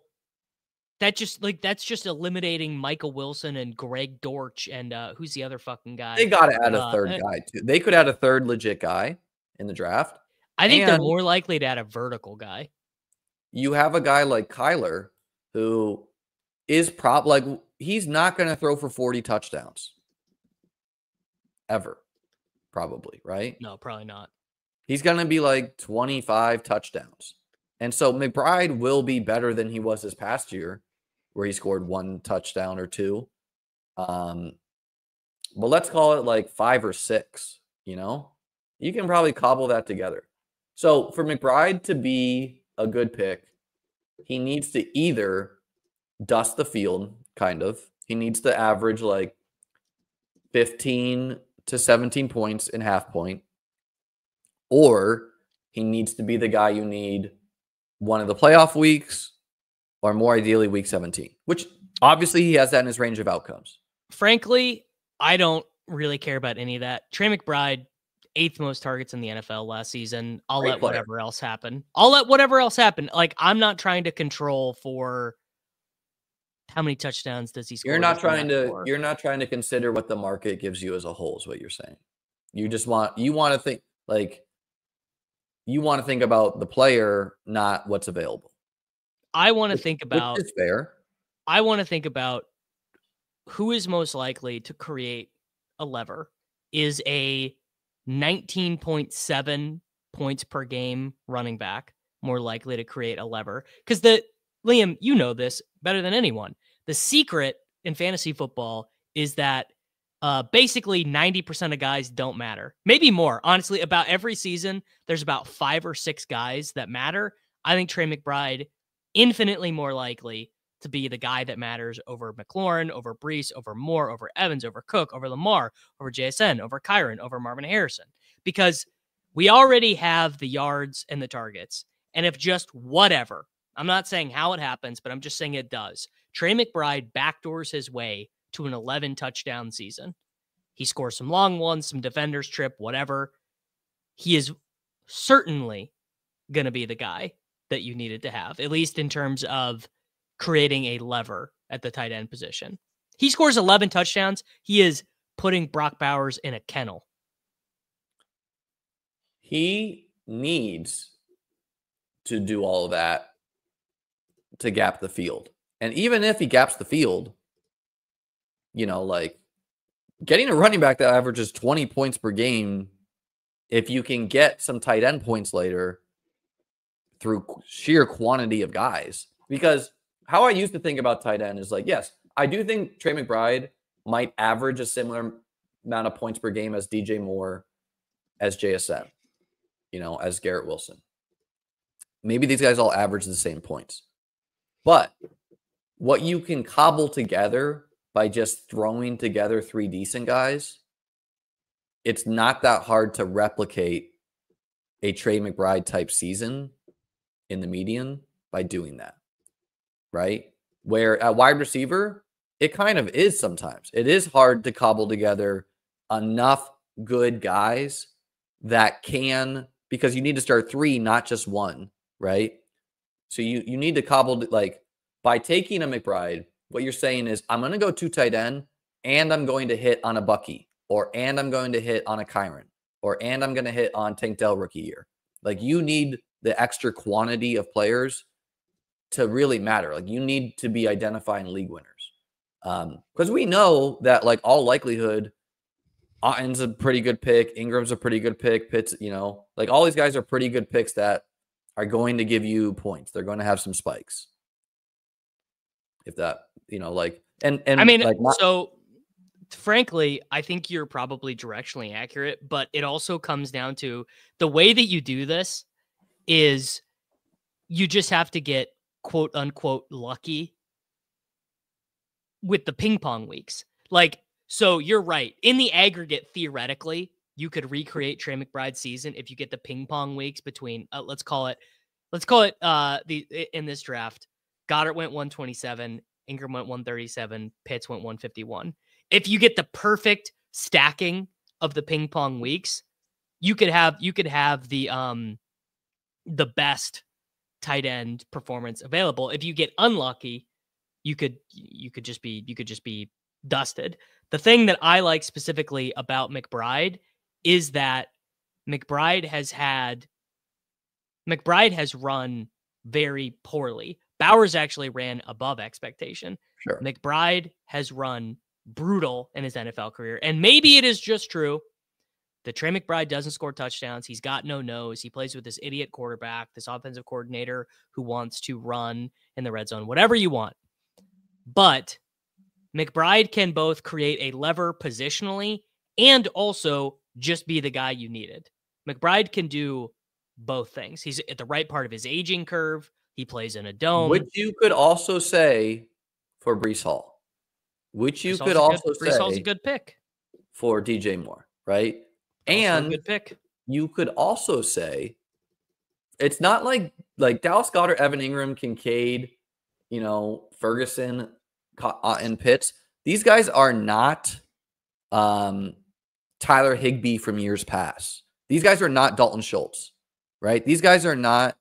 that's just eliminating Michael Wilson and Greg Dortch and who's the other fucking guy? They got to add a third guy too. They could add a third legit guy in the draft. I think they're more likely to add a vertical guy. You have a guy like Kyler who is he's not going to throw for 40 touchdowns ever, probably, right? No, probably not. He's going to be like 25 touchdowns. And so McBride will be better than he was this past year, where he scored 1 touchdown or 2. But let's call it like 5 or 6, you know? You can probably cobble that together. So for McBride to be a good pick, he needs to either dust the field, kind of. He needs to average like 15 to 17 points in half point, or he needs to be the guy you need one of the playoff weeks, or more ideally week 17, which obviously he has that in his range of outcomes. Frankly, I don't really care about any of that. Trey McBride, 8th most targets in the NFL last season. I'll let whatever else happen. Like, I'm not trying to control for how many touchdowns does he score. You're not trying to consider what the market gives you as a whole, is what you're saying. You want to think about the player, not what's available. I want to think about, which is fair. I want to think about who is most likely to create a lever. Is a 19.7 points per game running back more likely to create a lever? Because Liam, you know this better than anyone. The secret in fantasy football is that basically 90% of guys don't matter. Maybe more. Honestly, about every season, there's about 5 or 6 guys that matter. I think Trey McBride, infinitely more likely to be the guy that matters over McLaurin, over Brees, over Moore, over Evans, over Cook, over Lamar, over JSN, over Kyron, over Marvin Harrison. Because we already have the yards and the targets. And if just whatever, I'm not saying how it happens, but I'm just saying it does. Trey McBride backdoors his way to an 11 touchdown season. He scores some long ones, some defenders trip, whatever. He is certainly going to be the guy that you needed to have, at least in terms of creating a lever at the tight end position. He scores 11 touchdowns. He is putting Brock Bowers in a kennel. He needs to do all of that to gap the field. And even if he gaps the field, you know, like getting a running back that averages 20 points per game, if you can get some tight end points later through sheer quantity of guys. Because how I used to think about tight end is like, yes, I do think Trey McBride might average a similar amount of points per game as DJ Moore, as JSN, you know, as Garrett Wilson. Maybe these guys all average the same points. But what you can cobble together by just throwing together 3 decent guys, it's not that hard to replicate a Trey McBride type season in the median by doing that, right? Where at wide receiver, it kind of is sometimes. It is hard to cobble together enough good guys that can, because you need to start 3, not just 1, right? So you need to cobble, like, by taking a McBride, what you're saying is, I'm going to go 2 tight end, and I'm going to hit on a Bucky, and I'm going to hit on a Kyron, and I'm going to hit on Tank Dell rookie year. Like, you need the extra quantity of players to really matter. Like, you need to be identifying league winners. Because we know that, like, all likelihood, Otten's a pretty good pick. Ingram's a pretty good pick. Pitts, you know, like, all these guys are pretty good picks that are going to give you points. They're going to have some spikes. If that, you know, like, and I mean, like, so frankly, I think you're probably directionally accurate, but it also comes down to the way that you do this is you just have to get quote unquote lucky with the ping pong weeks. Like, so you're right. In the aggregate, theoretically, you could recreate Trey McBride's season if you get the ping pong weeks between, let's call it in this draft, Goddard went 127, Ingram went 137, Pitts went 151. If you get the perfect stacking of the ping pong weeks, you could have the best tight end performance available. If you get unlucky, you could just be dusted. The thing that I like specifically about McBride is that McBride has run very poorly. Bowers actually ran above expectation. Sure. McBride has run brutal in his NFL career. And maybe it is just true that Trey McBride doesn't score touchdowns. He's got no nose. He plays with this idiot quarterback, this offensive coordinator who wants to run in the red zone, whatever you want. But McBride can both create a lever positionally and also just be the guy you needed. McBride can do both things. He's at the right part of his aging curve. He plays in a dome. Which you could also say for Brees Hall. Which you could also Brees Hall's a say good pick. for DJ Moore, right? Also a And good pick. you could also say it's not like Dallas Goedert, Evan Ingram, Kincaid, Ferguson, and Pitts. These guys are not Tyler Higbee from years past. These guys are not Dalton Schultz, right? These guys are not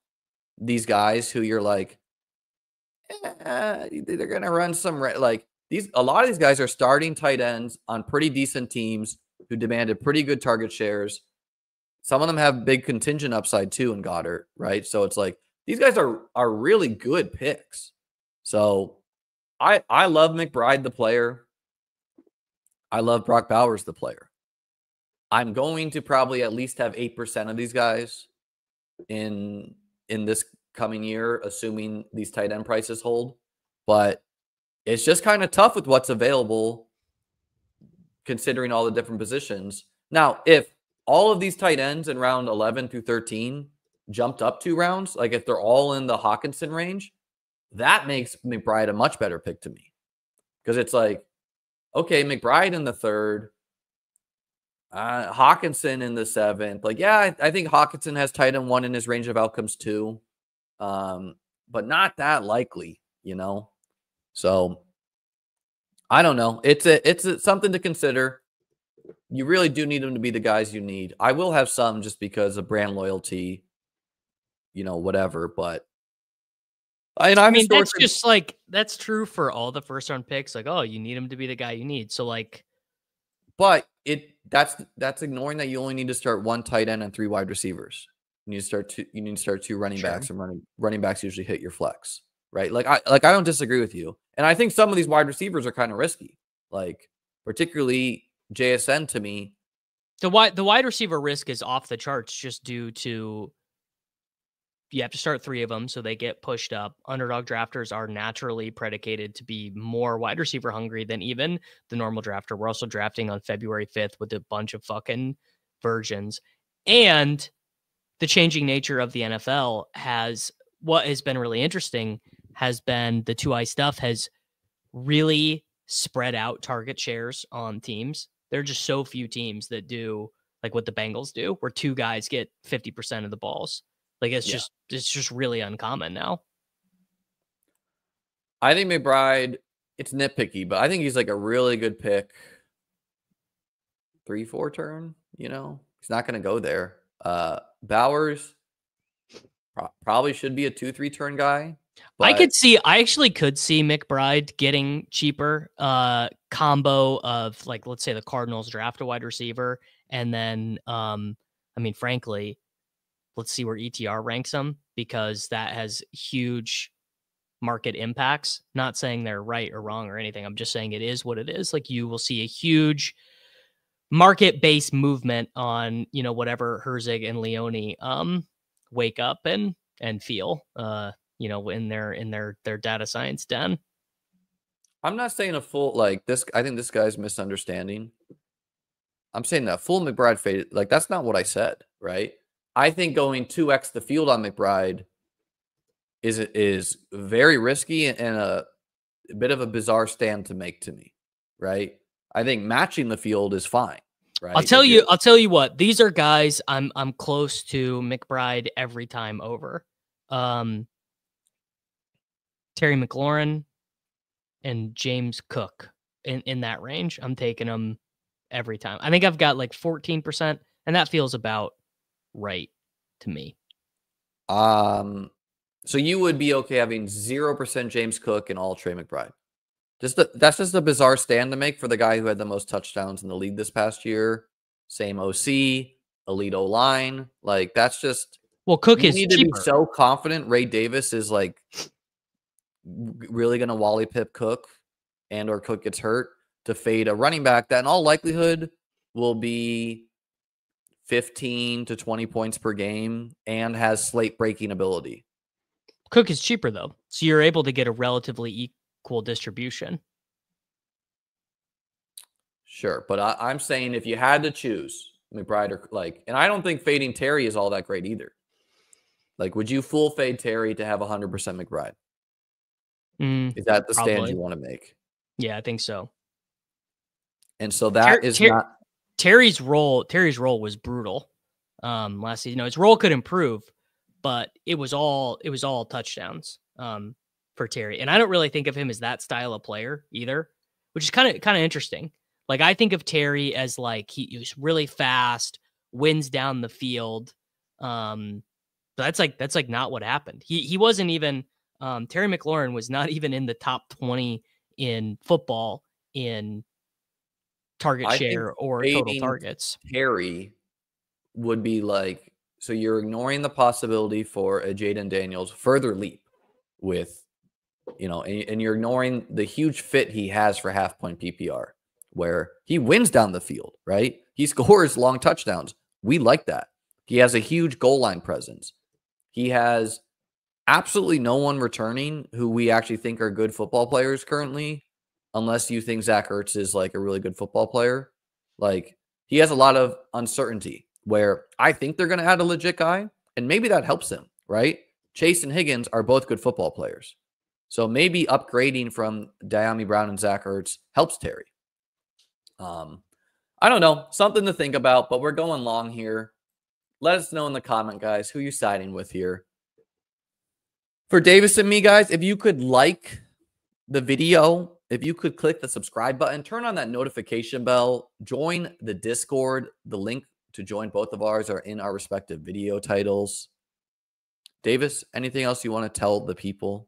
these guys who you're like, they're gonna run some a lot of these guys are starting tight ends on pretty decent teams who demanded pretty good target shares. Some of them have big contingent upside too in Goddard, right? So it's like these guys are really good picks. So I love McBride the player. I love Brock Bowers the player. I'm going to probably at least have 8% of these guys in this coming year, assuming these tight end prices hold. But it's just kind of tough with what's available, considering all the different positions. Now, if all of these tight ends in round 11 through 13 jumped up 2 rounds, like if they're all in the Hawkinson range, that makes McBride a much better pick to me. Because it's like, okay, McBride in the 3rd, Hawkinson in the 7th. Like, yeah, I think Hawkinson has tight end 1 in his range of outcomes too. But not that likely, So I don't know. It's something to consider. You really do need them to be the guys you need. I will have some just because of brand loyalty, whatever. But I mean, that's just that's true for all the first round picks. Like, oh, you need him to be the guy you need. So but that's ignoring that you only need to start 1 tight end and 3 wide receivers. You need to start 2 running backs, and running backs usually hit your flex, right? I don't disagree with you. And I think some of these wide receivers are kind of risky. Like particularly JSN to me. The wide receiver risk is off the charts just due to you have to start 3 of them, so they get pushed up. Underdog drafters are naturally predicated to be more wide receiver hungry than even the normal drafter. We're also drafting on February 5th with a bunch of fucking virgins. And the changing nature of the NFL what has been really interesting has been the 2-eye stuff has really spread out target shares on teams. There are just so few teams that do like what the Bengals do, where 2 guys get 50% of the balls. Like it's just really uncommon now. I think McBride, it's nitpicky, but I think he's like a really good pick. 3-4 turn, he's not going to go there. Bowers probably should be a 2-3 turn guy. I actually could see McBride getting cheaper. Combo of let's say the Cardinals draft a wide receiver, and then frankly, let's see where ETR ranks him, because that has huge market impacts. Not saying they're right or wrong or anything. I'm just saying it is what it is. Like you will see a huge market-based movement on, whatever Herzig and Leone wake up and feel in their data science den. I'm not saying a full this. I think this guy's misunderstanding. I'm saying that full McBride fade. That's not what I said, right? I think going 2x the field on McBride is very risky and a bit of a bizarre stand to make to me, right? I think matching the field is fine, right? I'll tell you what, these are guys I'm close to McBride every time over. Terry McLaurin and James Cook in that range. I'm taking them every time. I think I've got 14%, and that feels about right to me. So you would be okay having 0% James Cook and all Trey McBride. That's just a bizarre stand to make for the guy who had the most touchdowns in the league this past year. Same OC, elite O-line. That's just... Well, Cook you is need cheaper. To be so confident Ray Davis is really going to Wally Pip Cook, and or Cook gets hurt, to fade a running back that in all likelihood will be 15 to 20 points per game and has slate breaking ability. Cook is cheaper though, so you're able to get a relatively equal distribution. Sure, but I'm saying if you had to choose McBride or like, and I don't think fading Terry is all that great either. Like, would you full fade Terry to have 100% McBride? Is that the stand you want to make? Yeah, I think so. And so that is not Terry's role. Terry's role was brutal last season. His role could improve, but it was all touchdowns for Terry. And I don't really think of him as that style of player either, which is kind of interesting. Like, I think of Terry as like he was really fast, wins down the field. But that's like not what happened. He wasn't even Terry McLaurin was not even in the top 20 in football in target share or total targets. Terry would be like, so you're ignoring the possibility for a Jaden Daniels further leap with, and you're ignoring the huge fit he has for half point PPR, where he wins down the field, right? He scores long touchdowns. We like that. He has a huge goal line presence. He has absolutely no one returning who we actually think are good football players currently, unless you think Zach Ertz is like a really good football player. Like, he has a lot of uncertainty where I think they're going to add a legit guy, and maybe that helps him, right? Chase and Higgins are both good football players. So maybe upgrading from Diami Brown and Zach Ertz helps Terry. I don't know. Something to think about, but we're going long here. Let us know in the comment, guys, who you're siding with here. For Davis and me, guys, if you could like the video, if you could click the subscribe button, turn on that notification bell, join the Discord. The link to join both of ours are in our respective video titles. Davis, anything else you want to tell the people?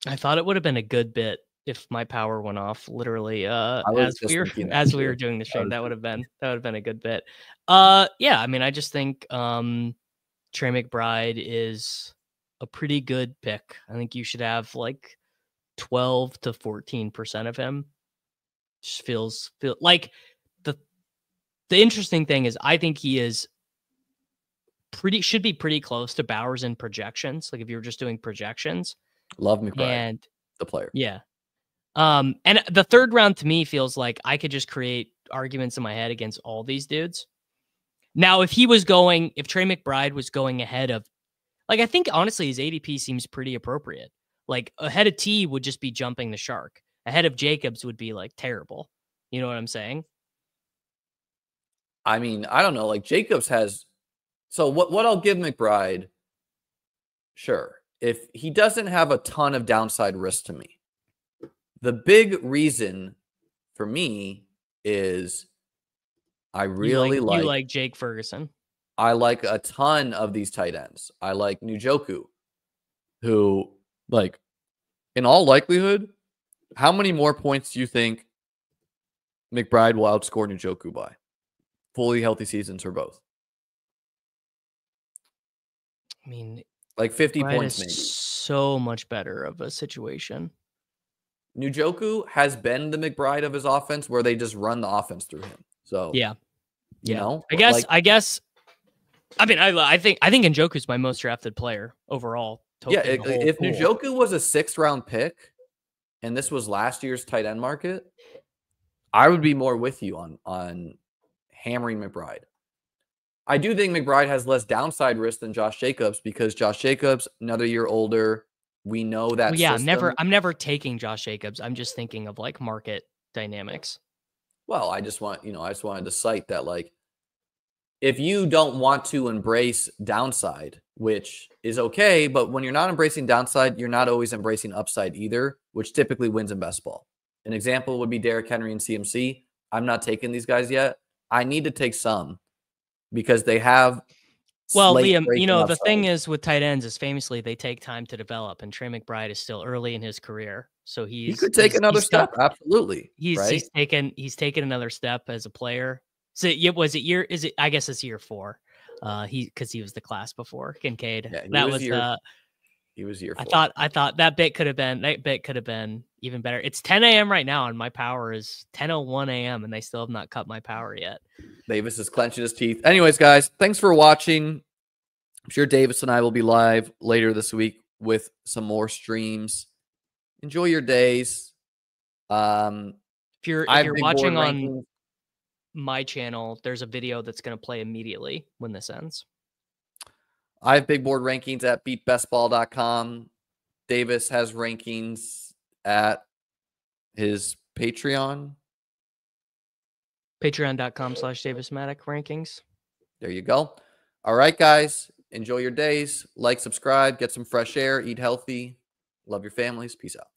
I thought it would have been a good bit if my power went off literally as we were doing the stream. That would have been a good bit. Yeah, I mean, I just think Trey McBride is a pretty good pick. I think you should have like 12 to 14% of him. Just feel like the interesting thing is I think he is should be pretty close to Bowers in projections. Like, if you were just doing projections. Love McBride, and the player. Yeah. And the third round to me feels like I could just create arguments in my head against all these dudes. Now, if Trey McBride was going ahead of, like, I think honestly his ADP seems pretty appropriate. Like, ahead of T would just be jumping the shark. Ahead of Jacobs would be like terrible. You know what I'm saying? I mean, I don't know. Like, Jacobs has, so what I'll give McBride, sure, if he doesn't have a ton of downside risk to me. The big reason for me is I really you like Jake Ferguson. I like a ton of these tight ends. I like Njoku, who, like, in all likelihood, how many more points do you think McBride will outscore Njoku by? Fully healthy seasons for both. I mean, like 50 McBride points, is maybe. So much better of a situation. Njoku has been the McBride of his offense, where they just run the offense through him. So yeah, you know, I guess. I mean, I think Njoku's my most drafted player overall. Yeah, if Njoku was a 6th round pick, and this was last year's tight end market, I would be more with you on hammering McBride. I do think McBride has less downside risk than Josh Jacobs, because Josh Jacobs, another year older. We know that. Well, yeah, I'm never taking Josh Jacobs. I'm just thinking of like market dynamics. Well, I just wanted to cite that, like, if you don't want to embrace downside, which is okay, but when you're not embracing downside, you're not always embracing upside either, which typically wins in best ball. An example would be Derrick Henry and CMC. I'm not taking these guys yet. I need to take some because they have. Well, Liam, you know, the thing is with tight ends is famously they take time to develop, and Trey McBride is still early in his career. So he could take another step. Absolutely. He's taken another step as a player. So I guess it's year 4. Because he was the class before Kincaid. Yeah, he was year 4. I thought that bit could have been even better. It's 10 a.m. right now, and my power is 10:01 a.m. and they still have not cut my power yet. Davis is clenching his teeth. Anyways, guys, thanks for watching. I'm sure Davis and I will be live later this week with some more streams. Enjoy your days. If you're I have big board watching on rankings. my channel, there's a video that's going to play immediately when this ends. I have big board rankings at beatbestball.com. Davis has rankings at his Patreon. Patreon.com/Davis Mattek rankings. There you go. All right, guys. Enjoy your days. Like, subscribe, get some fresh air, eat healthy. Love your families. Peace out.